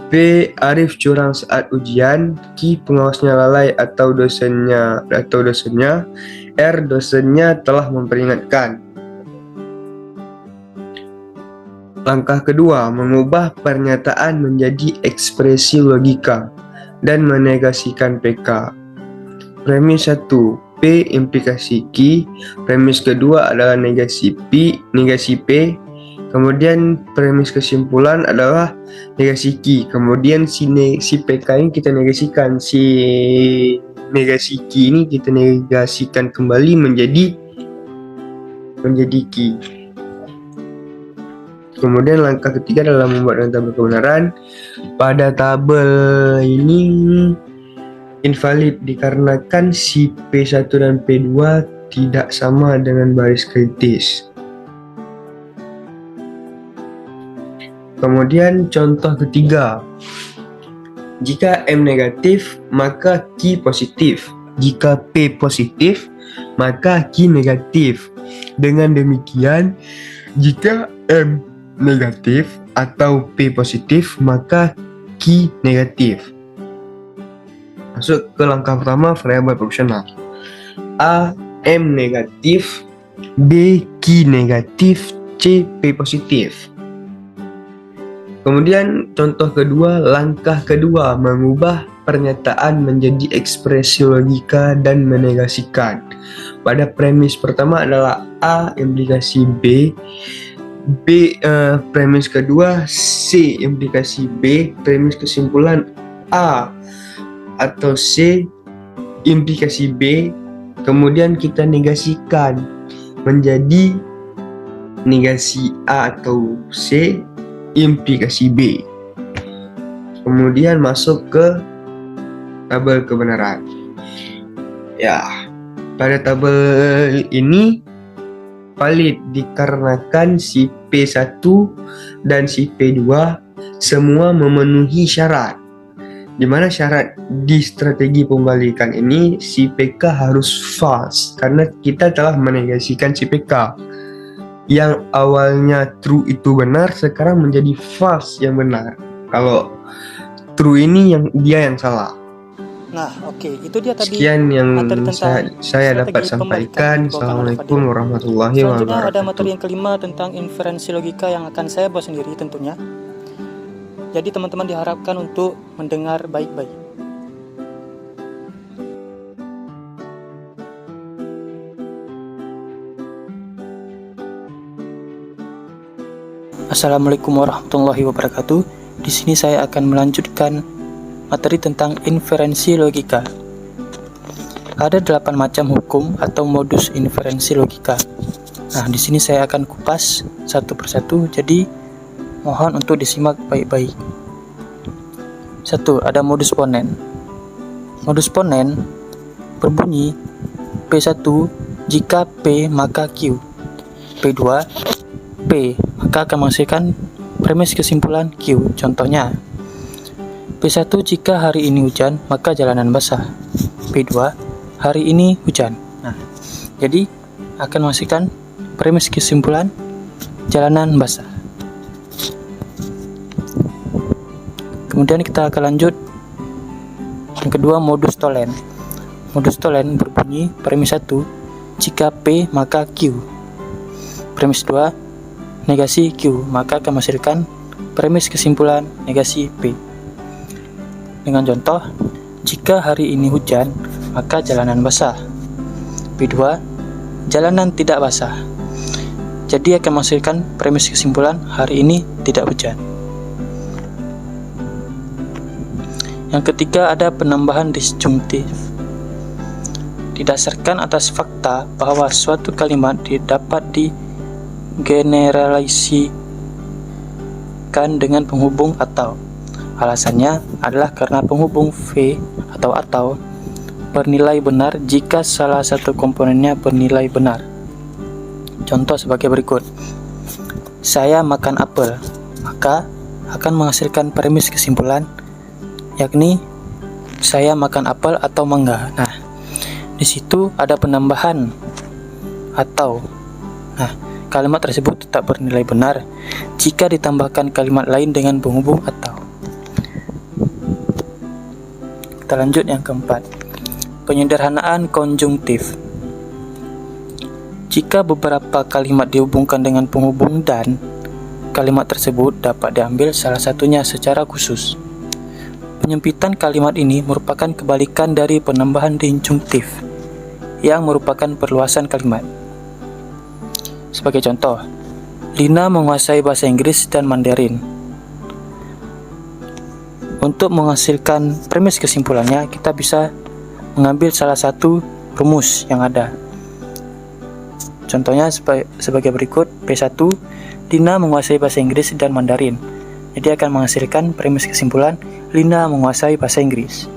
P. Arif curang saat ujian. Q. Pengawasnya lalai atau dosennya. R. Dosennya telah memperingatkan. Langkah kedua, mengubah pernyataan menjadi ekspresi logika dan menegasikan PK. Premis 1. P implikasi Q. Premis kedua adalah negasi P. Kemudian premis kesimpulan adalah negasi Q. Kemudian si PK ini kita negasikan, si negasi Q ini kita negasikan kembali menjadi Q. Kemudian langkah ketiga adalah membuat tabel kebenaran. Pada tabel ini invalid dikarenakan si P1 dan P2 tidak sama dengan baris kritis. Kemudian contoh ketiga, jika M negatif maka Q positif, jika P positif maka Q negatif. Dengan demikian, jika M negatif atau P positif maka Q negatif. Masuk ke langkah pertama, variabel proporsional. A. M negatif. B. Q negatif. C. P positif. Kemudian contoh kedua, langkah kedua, mengubah pernyataan menjadi ekspresi logika dan menegasikan. Pada premis pertama adalah A implikasi B. Premis kedua C implikasi B. Premis kesimpulan A atau C implikasi B. Kemudian kita negasikan menjadi negasi A atau C implikasi B. Kemudian masuk ke tabel kebenaran. Ya, pada tabel ini valid dikarenakan si P1 dan si P2 semua memenuhi syarat. Di mana syarat di strategi pembalikan ini si PK harus false karena kita telah menegasikan si PK. yang awalnya true itu benar sekarang menjadi false yang benar. Kalau true ini dia yang salah. Nah, oke, itu dia tadi Sekian yang materi tentang saya dapat strategi sampaikan. pembalikan yang dibawakan oleh Assalamualaikum Fadil. warahmatullahi Selanjutnya ada wabarakatuh. materi yang kelima tentang inferensi logika yang akan saya buat sendiri tentunya. Jadi teman-teman diharapkan untuk mendengar baik-baik. Assalamualaikum warahmatullahi wabarakatuh. Di sini saya akan melanjutkan materi tentang inferensi logika. Ada 8 macam hukum atau modus inferensi logika. Nah, di sini saya akan kupas satu persatu, jadi mohon untuk disimak baik-baik. 1. Ada modus ponen. Modus ponen berbunyi P1 jika P maka Q. P2 P maka akan menghasilkan premis kesimpulan Q. Contohnya P1 jika hari ini hujan maka jalanan basah. P2 hari ini hujan. Nah, jadi akan menghasilkan premis kesimpulan jalanan basah. Kemudian kita akan lanjut yang kedua, modus tolen. Modus tolen berbunyi premis 1 jika P maka Q. Premis 2 negasi Q, maka akan menghasilkan premis kesimpulan negasi P. Dengan contoh, jika hari ini hujan, maka jalanan basah. P2, jalanan tidak basah. Jadi akan menghasilkan premis kesimpulan hari ini tidak hujan. Yang ketiga ada penambahan disjungtif. Didasarkan atas fakta bahwa suatu kalimat dapat digeneralisasikan dengan penghubung atau. Alasannya adalah karena penghubung V atau bernilai benar jika salah satu komponennya bernilai benar. Contoh sebagai berikut. Saya makan apel, maka akan menghasilkan premis kesimpulan yakni saya makan apel atau mangga. Nah, di situ ada penambahan atau. Nah, kalimat tersebut tetap bernilai benar jika ditambahkan kalimat lain dengan penghubung atau. Kita lanjut yang keempat. Penyederhanaan konjungtif. Jika beberapa kalimat dihubungkan dengan penghubung dan, kalimat tersebut dapat diambil salah satunya secara khusus. Penyempitan kalimat ini merupakan kebalikan dari penambahan disjungtif yang merupakan perluasan kalimat. Sebagai contoh, Lina menguasai bahasa Inggris dan Mandarin. Untuk menghasilkan premis kesimpulannya, kita bisa mengambil salah satu rumus yang ada. Contohnya sebagai berikut, P1, Lina menguasai bahasa Inggris dan Mandarin. Jadi akan menghasilkan premis kesimpulan Lina menguasai bahasa Inggris.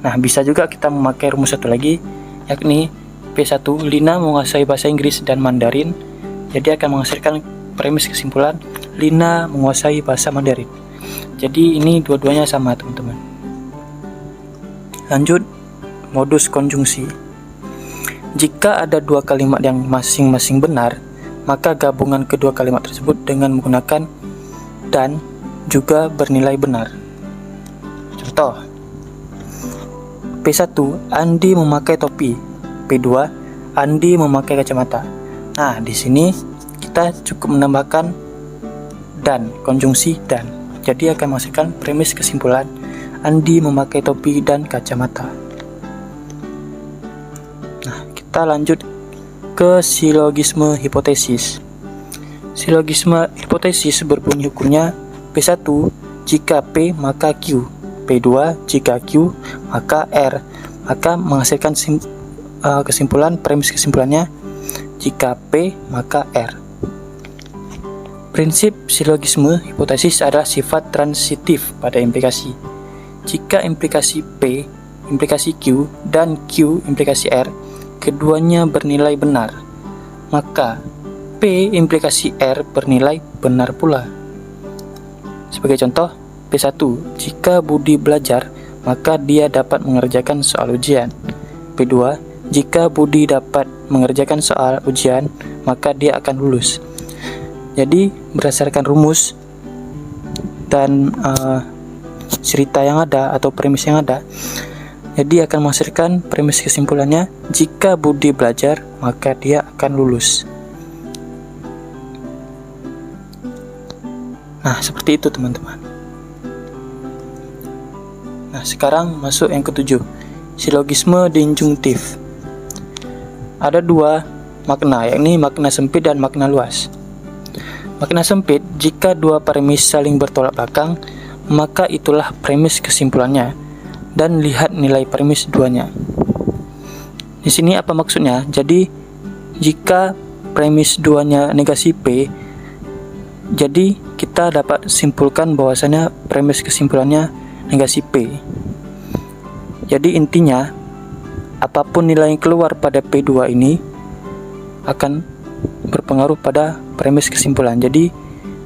Nah, bisa juga kita memakai rumus satu lagi, yakni P1, Lina menguasai bahasa Inggris dan Mandarin. Jadi akan menghasilkan premis kesimpulan Lina menguasai bahasa Mandarin. Jadi ini dua-duanya sama, teman-teman. Lanjut, modus konjungsi. Jika ada dua kalimat yang masing-masing benar, maka gabungan kedua kalimat tersebut dengan menggunakan dan juga bernilai benar. Contoh, P1, Andi memakai topi. P2, Andi memakai kacamata. Nah, di sini kita cukup menambahkan dan, konjungsi dan. Jadi akan menghasilkan premis kesimpulan Andi memakai topi dan kacamata. Nah, kita lanjut ke silogisme hipotesis. Silogisme hipotesis berbunyi hukumnya P1 jika P maka Q, P2 jika Q maka R, maka menghasilkan kesimpulan premis kesimpulannya jika P maka R. Prinsip silogisme hipotesis adalah sifat transitif pada implikasi. Jika implikasi P, implikasi Q, dan Q, implikasi R, keduanya bernilai benar, maka P implikasi R bernilai benar pula. Sebagai contoh, P1, jika Budi belajar, maka dia dapat mengerjakan soal ujian. P2, jika Budi dapat mengerjakan soal ujian, maka dia akan lulus. Jadi berdasarkan rumus dan cerita yang ada atau premis yang ada, jadi akan menghasilkan premis kesimpulannya, jika Budi belajar maka dia akan lulus. Nah, seperti itu teman-teman. Nah, sekarang masuk yang ketujuh, silogisme disjungtif. Ada dua makna, yakni makna sempit dan makna luas. Makna sempit, jika dua premis saling bertolak belakang, maka itulah premis kesimpulannya, dan lihat nilai premis duanya. Di sini apa maksudnya? Jadi jika premis duanya negasi P, jadi kita dapat simpulkan bahwasanya premis kesimpulannya negasi P. Jadi intinya, apapun nilai yang keluar pada P2 ini akan berpengaruh pada premis kesimpulan. Jadi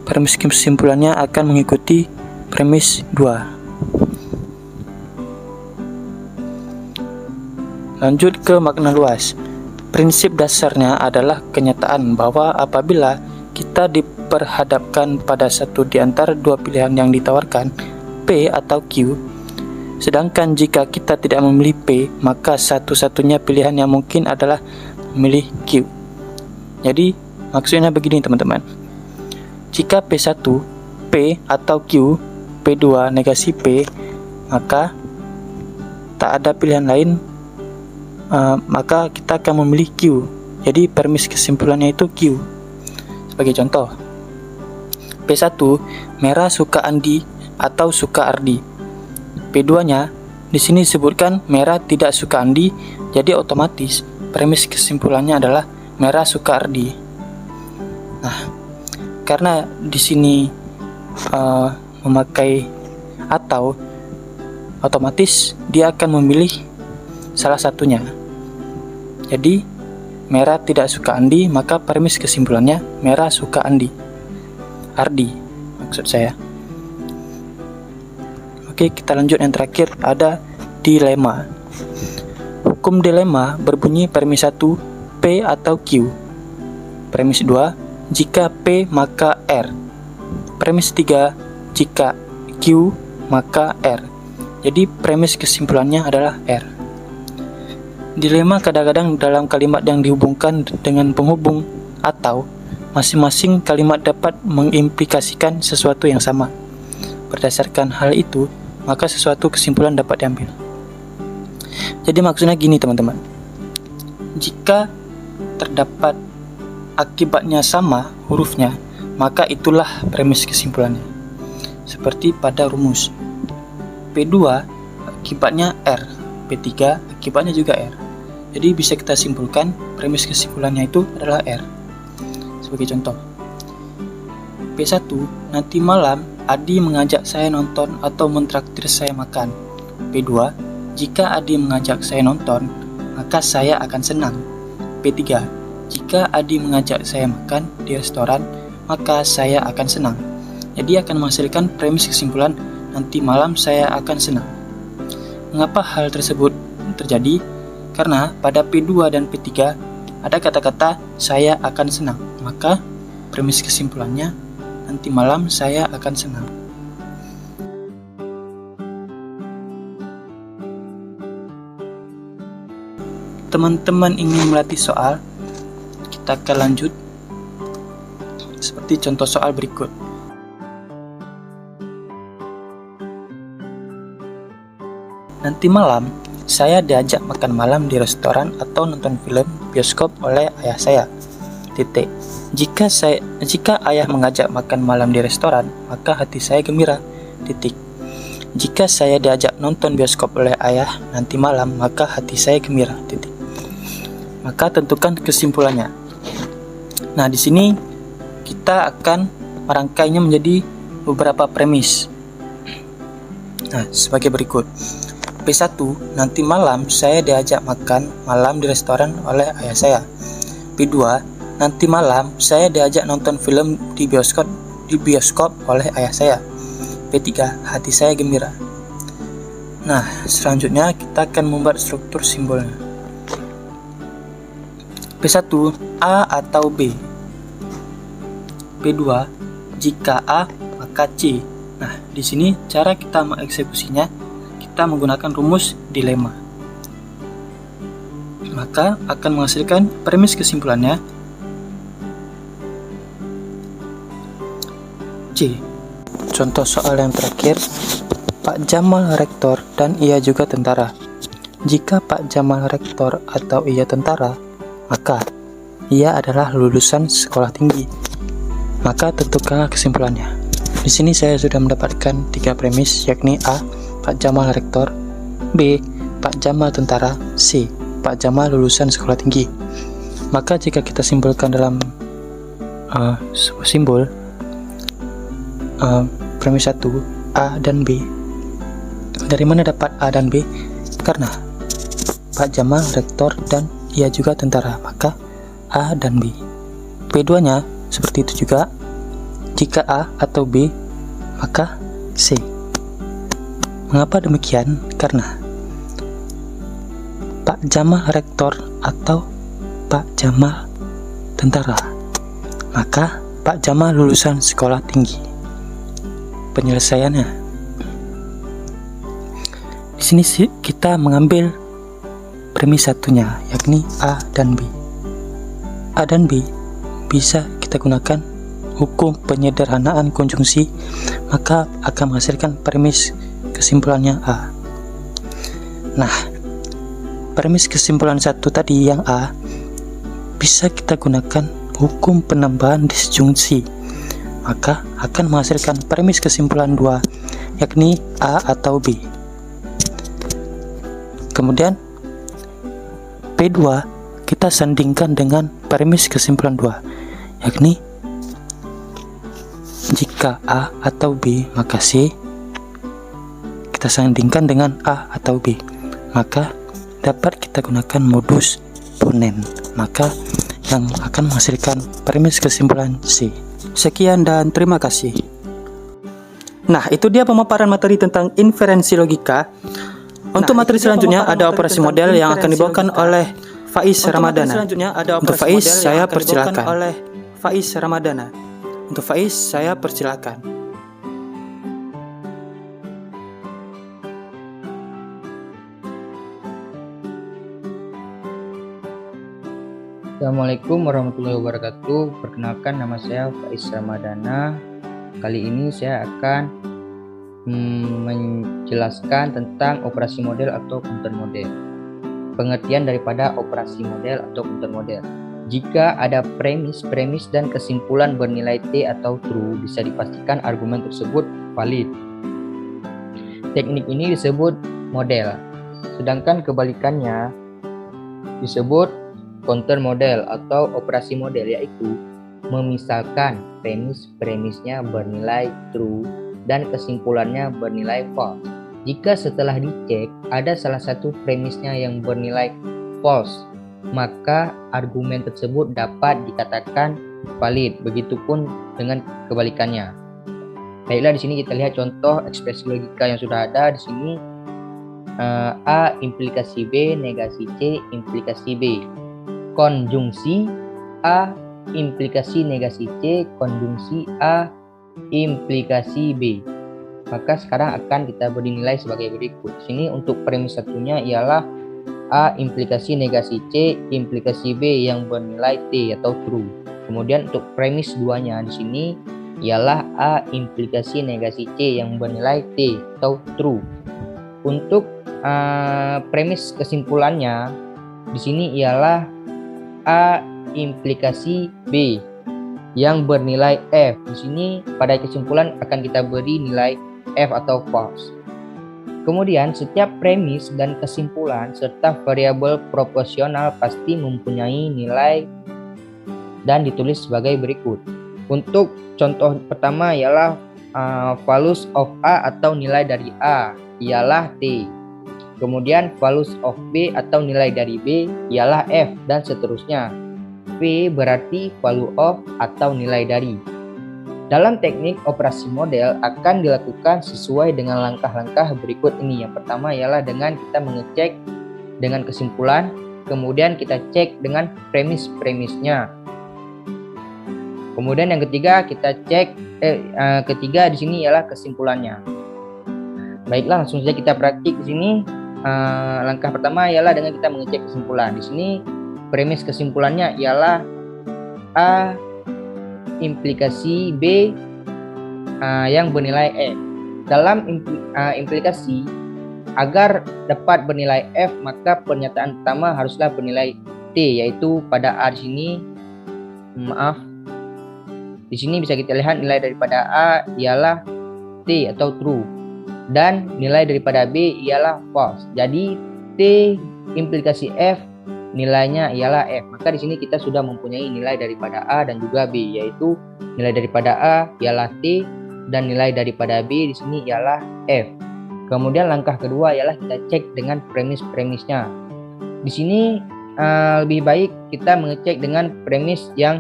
premis kesimpulannya akan mengikuti premis 2. Lanjut ke makna luas. Prinsip dasarnya adalah kenyataan bahwa apabila kita diperhadapkan pada satu di antara dua pilihan yang ditawarkan, P atau Q, sedangkan jika kita tidak memilih P, maka satu-satunya pilihan yang mungkin adalah memilih Q. Jadi maksudnya begini teman-teman, jika P1, P atau Q, P2 negasi P, maka tak ada pilihan lain, maka kita akan memilih Q. Jadi premis kesimpulannya itu Q. Sebagai contoh, P1, merah suka Andi atau suka Ardi. P2-nya di sini disebutkan merah tidak suka Andi, jadi otomatis premis kesimpulannya adalah merah suka Ardi. Nah, karena di sini memakai atau, otomatis dia akan memilih salah satunya. Jadi merah tidak suka Andi, maka premis kesimpulannya merah suka Ardi maksud saya. Oke, kita lanjut yang terakhir, ada dilema. Hukum dilema berbunyi premis 1 P atau Q. Premis 2, jika P maka R. Premis 3, jika Q maka R. Jadi premis kesimpulannya adalah R. Dilema kadang-kadang dalam kalimat yang dihubungkan dengan penghubung atau masing-masing kalimat dapat mengimplikasikan sesuatu yang sama. Berdasarkan hal itu, maka sesuatu kesimpulan dapat diambil. Jadi maksudnya gini teman-teman, jika terdapat akibatnya sama hurufnya, maka itulah premis kesimpulannya. Seperti pada rumus, P2 akibatnya R, P3 akibatnya juga R. Jadi bisa kita simpulkan premis kesimpulannya itu adalah R. Sebagai contoh, P1, nanti malam Adi mengajak saya nonton atau mentraktir saya makan. P2, jika Adi mengajak saya nonton, maka saya akan senang. P3, jika Adi mengajak saya makan di restoran, maka saya akan senang. Jadi akan menghasilkan premis kesimpulan nanti malam saya akan senang. Mengapa hal tersebut terjadi? Karena pada P2 dan P3 ada kata-kata saya akan senang, maka premis kesimpulannya nanti malam saya akan senang. Teman-teman ingin melatih soal, kita akan lanjut seperti contoh soal berikut. Nanti malam saya diajak makan malam di restoran atau nonton film bioskop oleh ayah saya. Titik. Jika ayah mengajak makan malam di restoran, maka hati saya gembira. Titik. Jika saya diajak nonton bioskop oleh ayah nanti malam, maka hati saya gembira. Titik. Maka tentukan kesimpulannya. Nah, di sini kita akan merangkainya menjadi beberapa premis. Nah, sebagai berikut. P1, nanti malam saya diajak makan malam di restoran oleh ayah saya. P2, nanti malam saya diajak nonton film di bioskop oleh ayah saya. P3, hati saya gembira. Nah, selanjutnya kita akan membuat struktur simbolnya. P1 A atau B. P2 jika A maka C. Nah, di sini cara kita mengeksekusinya, kita menggunakan rumus dilema. Maka akan menghasilkan premis kesimpulannya C. Contoh soal yang terakhir, Pak Jamal rektor dan ia juga tentara. Jika Pak Jamal rektor atau ia tentara, maka ia adalah lulusan sekolah tinggi. Maka tentukanlah kesimpulannya. Di sini saya sudah mendapatkan 3 premis, yakni A. Pak Jamal rektor, B. Pak Jamal tentara, C. Pak Jamal lulusan sekolah tinggi. Maka jika kita simpulkan dalam sebuah simbol premis 1 A dan B. Dari mana dapat A dan B? Karena Pak Jamal rektor dan ia juga tentara, maka A dan B. P2 nya seperti itu juga. Jika A atau B, maka C. Mengapa demikian? Karena Pak Jamal rektor atau Pak Jamal tentara, maka Pak Jamal lulusan sekolah tinggi. Penyelesaiannya di sini kita mengambil premis satunya, yakni A dan B. A dan B bisa kita gunakan hukum penyederhanaan konjungsi, maka akan menghasilkan premis kesimpulannya A. Nah, premis kesimpulan 1 tadi yang A bisa kita gunakan hukum penambahan disjungsi, maka akan menghasilkan premis kesimpulan 2, yakni A atau B. Kemudian P2 kita sandingkan dengan premis kesimpulan 2, yakni jika A atau B maka C. Kita sandingkan dengan A atau B, maka dapat kita gunakan modus ponen, maka yang akan menghasilkan premis kesimpulan C. Sekian dan terima kasih. Nah, itu dia pemaparan materi tentang inferensi logika. Untuk materi selanjutnya ada operasi model yang akan dibawakan oleh Faiz Ramadana. Untuk Faiz saya persilakan. Untuk Faiz saya persilakan. Assalamualaikum warahmatullahi wabarakatuh. Perkenalkan, nama saya Faiz Ramadana. Kali ini saya akan menjelaskan tentang operasi model atau counter model. Pengertian daripada operasi model atau counter model. Jika ada premis dan kesimpulan bernilai T atau true, bisa dipastikan argumen tersebut valid. Teknik ini disebut model. Sedangkan kebalikannya disebut counter model atau operasi model, yaitu memisalkan premisnya bernilai true dan kesimpulannya bernilai false. Jika setelah dicek ada salah satu premisnya yang bernilai false, maka argumen tersebut dapat dikatakan valid. Begitupun dengan kebalikannya. Baiklah, di sini kita lihat contoh ekspresi logika yang sudah ada di sini. A implikasi B, negasi C implikasi B. Konjungsi A implikasi negasi C, konjungsi A implikasi B. Maka sekarang akan kita beri nilai sebagai berikut. Sini untuk premis satunya ialah A implikasi negasi C implikasi B yang bernilai T atau true. Kemudian untuk premis 2-nya di sini ialah A implikasi negasi C yang bernilai T atau true. Untuk premis kesimpulannya di sini ialah A implikasi B yang bernilai F. Di sini pada kesimpulan akan kita beri nilai F atau false. Kemudian setiap premis dan kesimpulan serta variabel proporsional pasti mempunyai nilai dan ditulis sebagai berikut. Untuk contoh pertama ialah values of A atau nilai dari A ialah T. Kemudian values of B atau nilai dari B ialah F, dan seterusnya. V berarti value of atau nilai dari. Dalam teknik operasi model akan dilakukan sesuai dengan langkah-langkah berikut ini. Yang pertama ialah dengan kita mengecek dengan kesimpulan, kemudian kita cek dengan premis-premisnya. Kemudian yang ketiga kita cek ketiga di sini ialah kesimpulannya. Baiklah, langsung saja kita praktik di sini. Langkah pertama ialah dengan kita mengecek kesimpulan. Di sini premis kesimpulannya ialah A implikasi B yang bernilai F. Dalam implikasi, agar dapat bernilai F, maka pernyataan pertama haruslah bernilai T, yaitu pada A di sini, di sini bisa kita lihat nilai daripada A ialah T atau true, dan nilai daripada B ialah false. Jadi T implikasi F nilainya ialah F. Maka di sini kita sudah mempunyai nilai daripada A dan juga B, yaitu nilai daripada A ialah T dan nilai daripada B di sini ialah F. Kemudian langkah kedua ialah kita cek dengan premis-premisnya. Di sini lebih baik kita mengecek dengan premis yang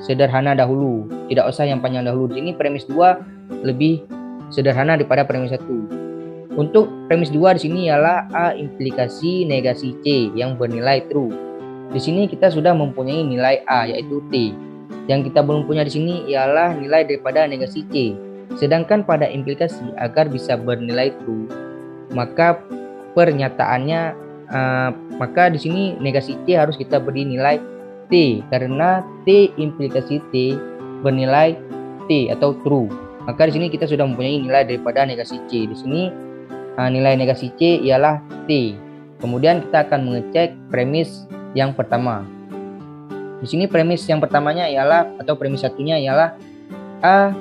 sederhana dahulu, tidak usah yang panjang dahulu. Di sini premis 2 lebih sederhana daripada premis 1. Untuk premis 2 di sini ialah A implikasi negasi C yang bernilai true. Di sini kita sudah mempunyai nilai A yaitu T. Yang kita belum punya di sini ialah nilai daripada negasi C. Sedangkan pada implikasi agar bisa bernilai true, maka pernyataannya maka di sini negasi C harus kita beri nilai T, karena T implikasi T bernilai T atau true. Maka di sini kita sudah mempunyai nilai daripada negasi C. Di sini nilai negasi C ialah T. Kemudian kita akan mengecek premis yang pertama. Di sini premis yang pertamanya ialah, atau premis satunya ialah A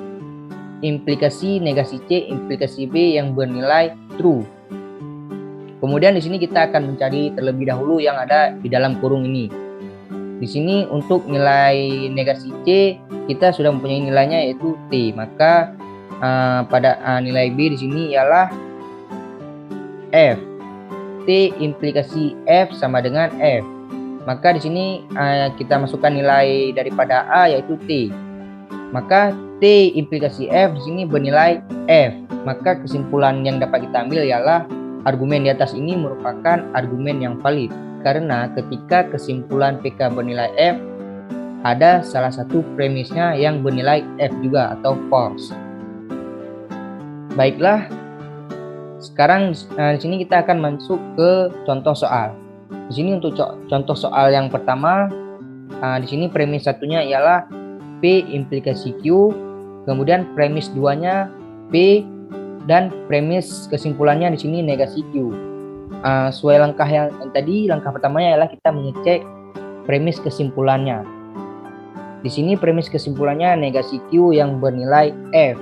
implikasi negasi C implikasi B yang bernilai true. Kemudian di sini kita akan mencari terlebih dahulu yang ada di dalam kurung ini. Di sini untuk nilai negasi C kita sudah mempunyai nilainya yaitu T. Maka pada nilai B di sini ialah F. T implikasi F sama dengan F. Maka di sini kita masukkan nilai daripada A yaitu T. Maka T implikasi F di sini bernilai F. Maka kesimpulan yang dapat kita ambil ialah argumen di atas ini merupakan argumen yang valid. Karena ketika kesimpulan PK bernilai F, ada salah satu premisnya yang bernilai F juga atau false. Baiklah, sekarang di sini kita akan masuk ke contoh soal. Di sini untuk contoh soal yang pertama, di sini premis satunya ialah P implikasi Q, kemudian premis 2-nya P, dan premis kesimpulannya di sini negasi Q. Sesuai langkah yang tadi, langkah pertamanya adalah kita mengecek premis kesimpulannya. Di sini premis kesimpulannya negasi Q yang bernilai F.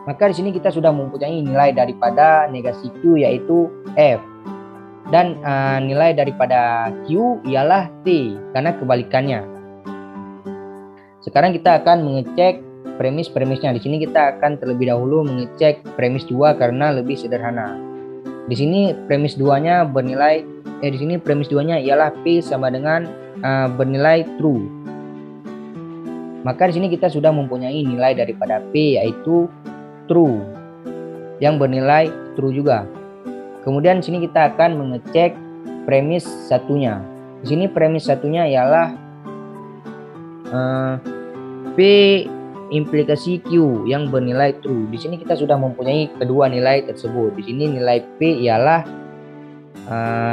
Maka di sini kita sudah mempunyai nilai daripada negasi Q yaitu F. Dan nilai daripada Q ialah T karena kebalikannya. Sekarang kita akan mengecek premis-premisnya. Di sini kita akan terlebih dahulu mengecek premis 2 karena lebih sederhana. Di sini premis 2-nya bernilai di sini premis 2-nya ialah P sama dengan bernilai true. Maka di sini kita sudah mempunyai nilai daripada P yaitu true yang bernilai true juga. Kemudian di sini kita akan mengecek premis satunya. Di sini premis satunya ialah P implikasi Q yang bernilai true. Di sini kita sudah mempunyai kedua nilai tersebut. Di sini nilai P ialah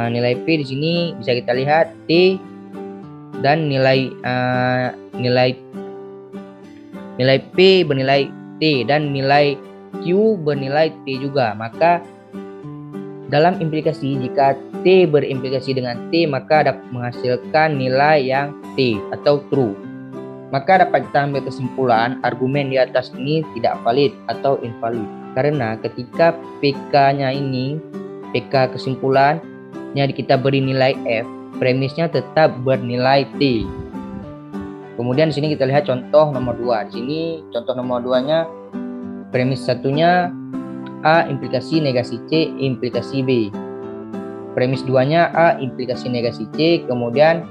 nilai P di sini bisa kita lihat T, dan nilai P bernilai T dan nilai Q bernilai T juga. Maka dalam implikasi, jika T berimplikasi dengan T, maka dapat menghasilkan nilai yang T atau true. Maka dapat kita ambil kesimpulan argumen di atas ini tidak valid atau invalid. Karena ketika PK-nya ini, PK kesimpulannya kita beri nilai F, premisnya tetap bernilai T. Kemudian di sini kita lihat contoh nomor 2. Di sini contoh nomor 2-nya premis satunya A implikasi negasi C implikasi B. Premis 2-nya A implikasi negasi C, kemudian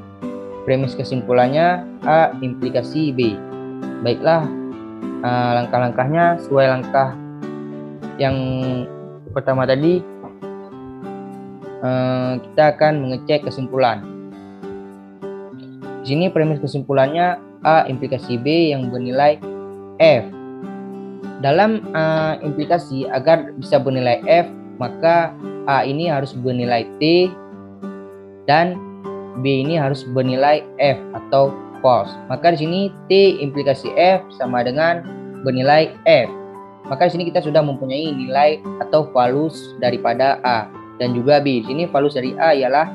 premis kesimpulannya A implikasi B. Baiklah, langkah-langkahnya sesuai langkah yang pertama tadi. Kita akan mengecek kesimpulan. Di sini premis kesimpulannya A implikasi B yang bernilai F. Dalam implikasi agar bisa bernilai F, maka A ini harus bernilai T dan B ini harus bernilai F atau false. Maka di sini T implikasi F sama dengan bernilai F. Maka di sini kita sudah mempunyai nilai atau valus daripada A dan juga B. Di sini valus dari A ialah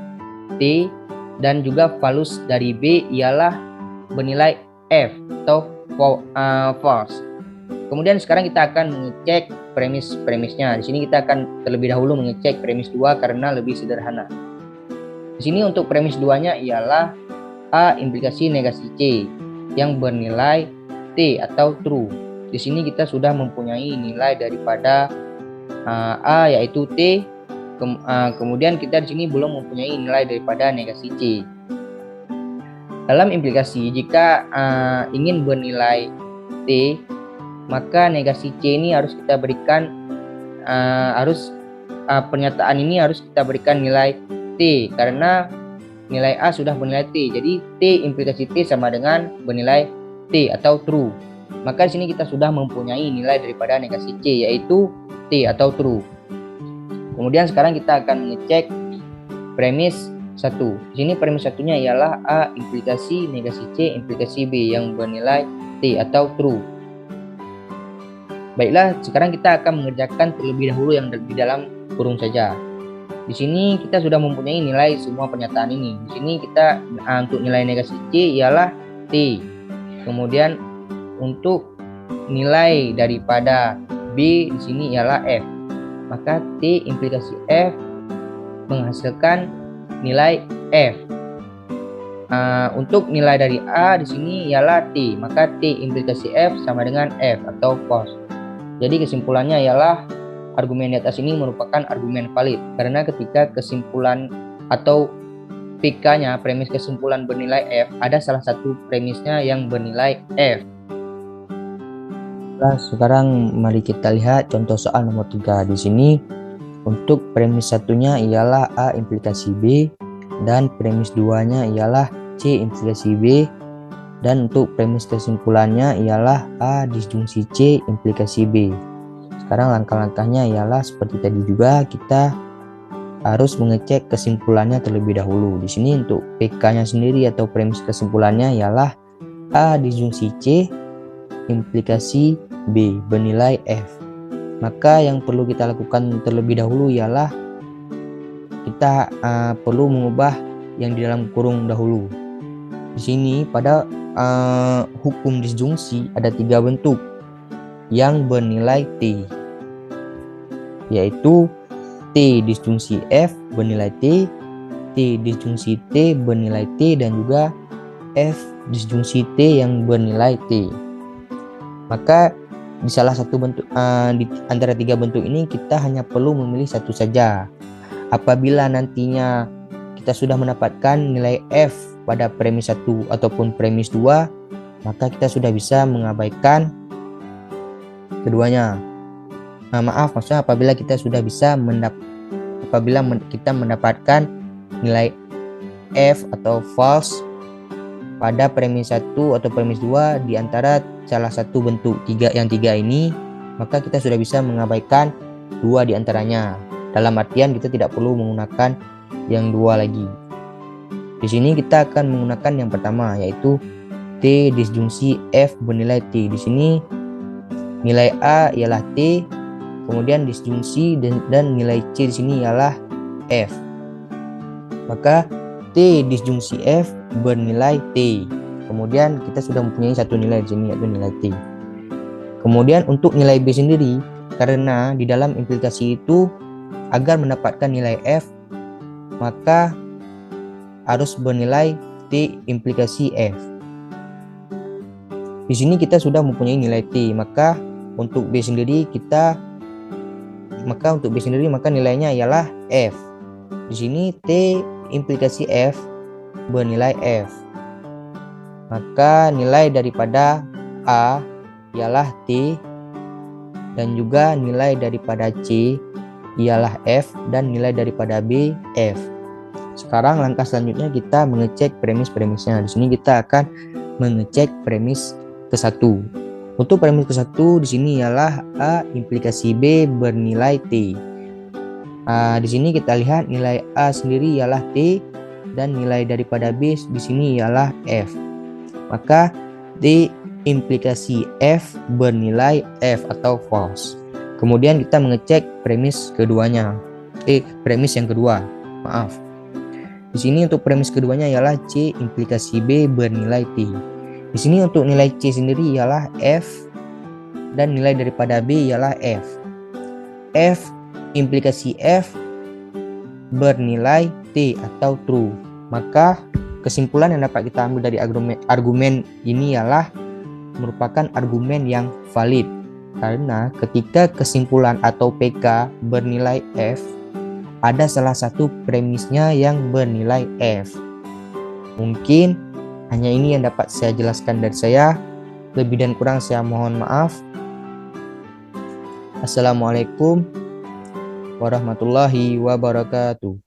T dan juga valus dari B ialah bernilai F atau false. Kemudian sekarang kita akan mengecek premis-premisnya. Di sini kita akan terlebih dahulu mengecek premis 2 karena lebih sederhana. Di sini untuk premis 2-nya ialah A implikasi negasi C yang bernilai T atau true. Di sini kita sudah mempunyai nilai daripada A yaitu T. Kemudian kita di sini belum mempunyai nilai daripada negasi C. Dalam implikasi jika ingin bernilai T, maka negasi C ini harus kita berikan pernyataan ini harus kita berikan nilai T karena nilai A sudah bernilai T. Jadi T implikasi T sama dengan bernilai T atau true. Maka di sini kita sudah mempunyai nilai daripada negasi C yaitu T atau true. Kemudian sekarang kita akan mengecek premis 1. Di sini premis satunya ialah A implikasi negasi C implikasi B yang bernilai T atau true. Baiklah, sekarang kita akan mengerjakan terlebih dahulu yang di dalam kurung saja. Di sini kita sudah mempunyai nilai semua pernyataan ini. Di sini kita untuk nilai negasi C ialah T. Kemudian untuk nilai daripada B di sini ialah F. Maka T implikasi F menghasilkan nilai F. Untuk nilai dari A di sini ialah T. Maka T implikasi F sama dengan F atau false. Jadi kesimpulannya ialah argumen di atas ini merupakan argumen valid karena ketika kesimpulan atau PK-nya, premis kesimpulan bernilai F, ada salah satu premisnya yang bernilai F. Nah, sekarang mari kita lihat contoh soal nomor 3. Di sini untuk premis satunya ialah A implikasi B dan premis 2-nya ialah C implikasi B. Dan untuk premis kesimpulannya ialah A disjungsi C implikasi B. Sekarang langkah-langkahnya ialah seperti tadi juga, kita harus mengecek kesimpulannya terlebih dahulu. Di sini untuk PK-nya sendiri atau premis kesimpulannya ialah A disjungsi C implikasi B bernilai F. Maka yang perlu kita lakukan terlebih dahulu ialah kita perlu mengubah yang di dalam kurung dahulu. Di sini pada hukum disjungsi ada 3 bentuk yang bernilai T, yaitu T disjungsi F bernilai T, T disjungsi T bernilai T, dan juga F disjungsi T yang bernilai T. Maka di salah satu bentuk di antara 3 bentuk ini kita hanya perlu memilih satu saja. Apabila nantinya kita sudah mendapatkan nilai F pada premis 1 ataupun premis 2, maka kita sudah bisa mengabaikan keduanya. Maksudnya apabila kita sudah bisa kita mendapatkan nilai F atau false pada premis 1 atau premis 2 di antara salah satu bentuk yang tiga ini, maka kita sudah bisa mengabaikan 2 di antaranya. Dalam artian kita tidak perlu menggunakan yang 2 lagi. Di sini kita akan menggunakan yang pertama, yaitu T disjungsi F bernilai T. Di sini nilai A ialah T, kemudian disjungsi dan nilai C di sini ialah F. Maka T disjungsi F bernilai T. Kemudian kita sudah mempunyai satu nilai di sini, yaitu nilai T. Kemudian untuk nilai B sendiri, karena di dalam implikasi itu agar mendapatkan nilai F, maka harus bernilai T implikasi F. Di sini kita sudah mempunyai nilai T, maka untuk B sendiri maka nilainya ialah F. Di sini T implikasi F bernilai F. Maka nilai daripada A ialah T dan juga nilai daripada C ialah F dan nilai daripada B F. Sekarang langkah selanjutnya kita mengecek premis-premisnya. Di sini kita akan mengecek premis ke-1. Untuk premis ke-1 di sini ialah A implikasi B bernilai T. Di sini kita lihat nilai A sendiri ialah T dan nilai daripada B di sini ialah F. Maka D implikasi F bernilai F atau false. Kemudian kita mengecek premis keduanya. Premis yang kedua. Maaf. Di sini untuk premis keduanya ialah C implikasi B bernilai T. Di sini untuk nilai C sendiri ialah F dan nilai daripada B ialah F. F implikasi F bernilai T atau true. Maka kesimpulan yang dapat kita ambil dari argumen ini ialah merupakan argumen yang valid. Karena ketika kesimpulan atau PK bernilai F, ada salah satu premisnya yang bernilai F. Mungkin hanya ini yang dapat saya jelaskan dari saya. Lebih dan kurang saya mohon maaf. Assalamualaikum warahmatullahi wabarakatuh.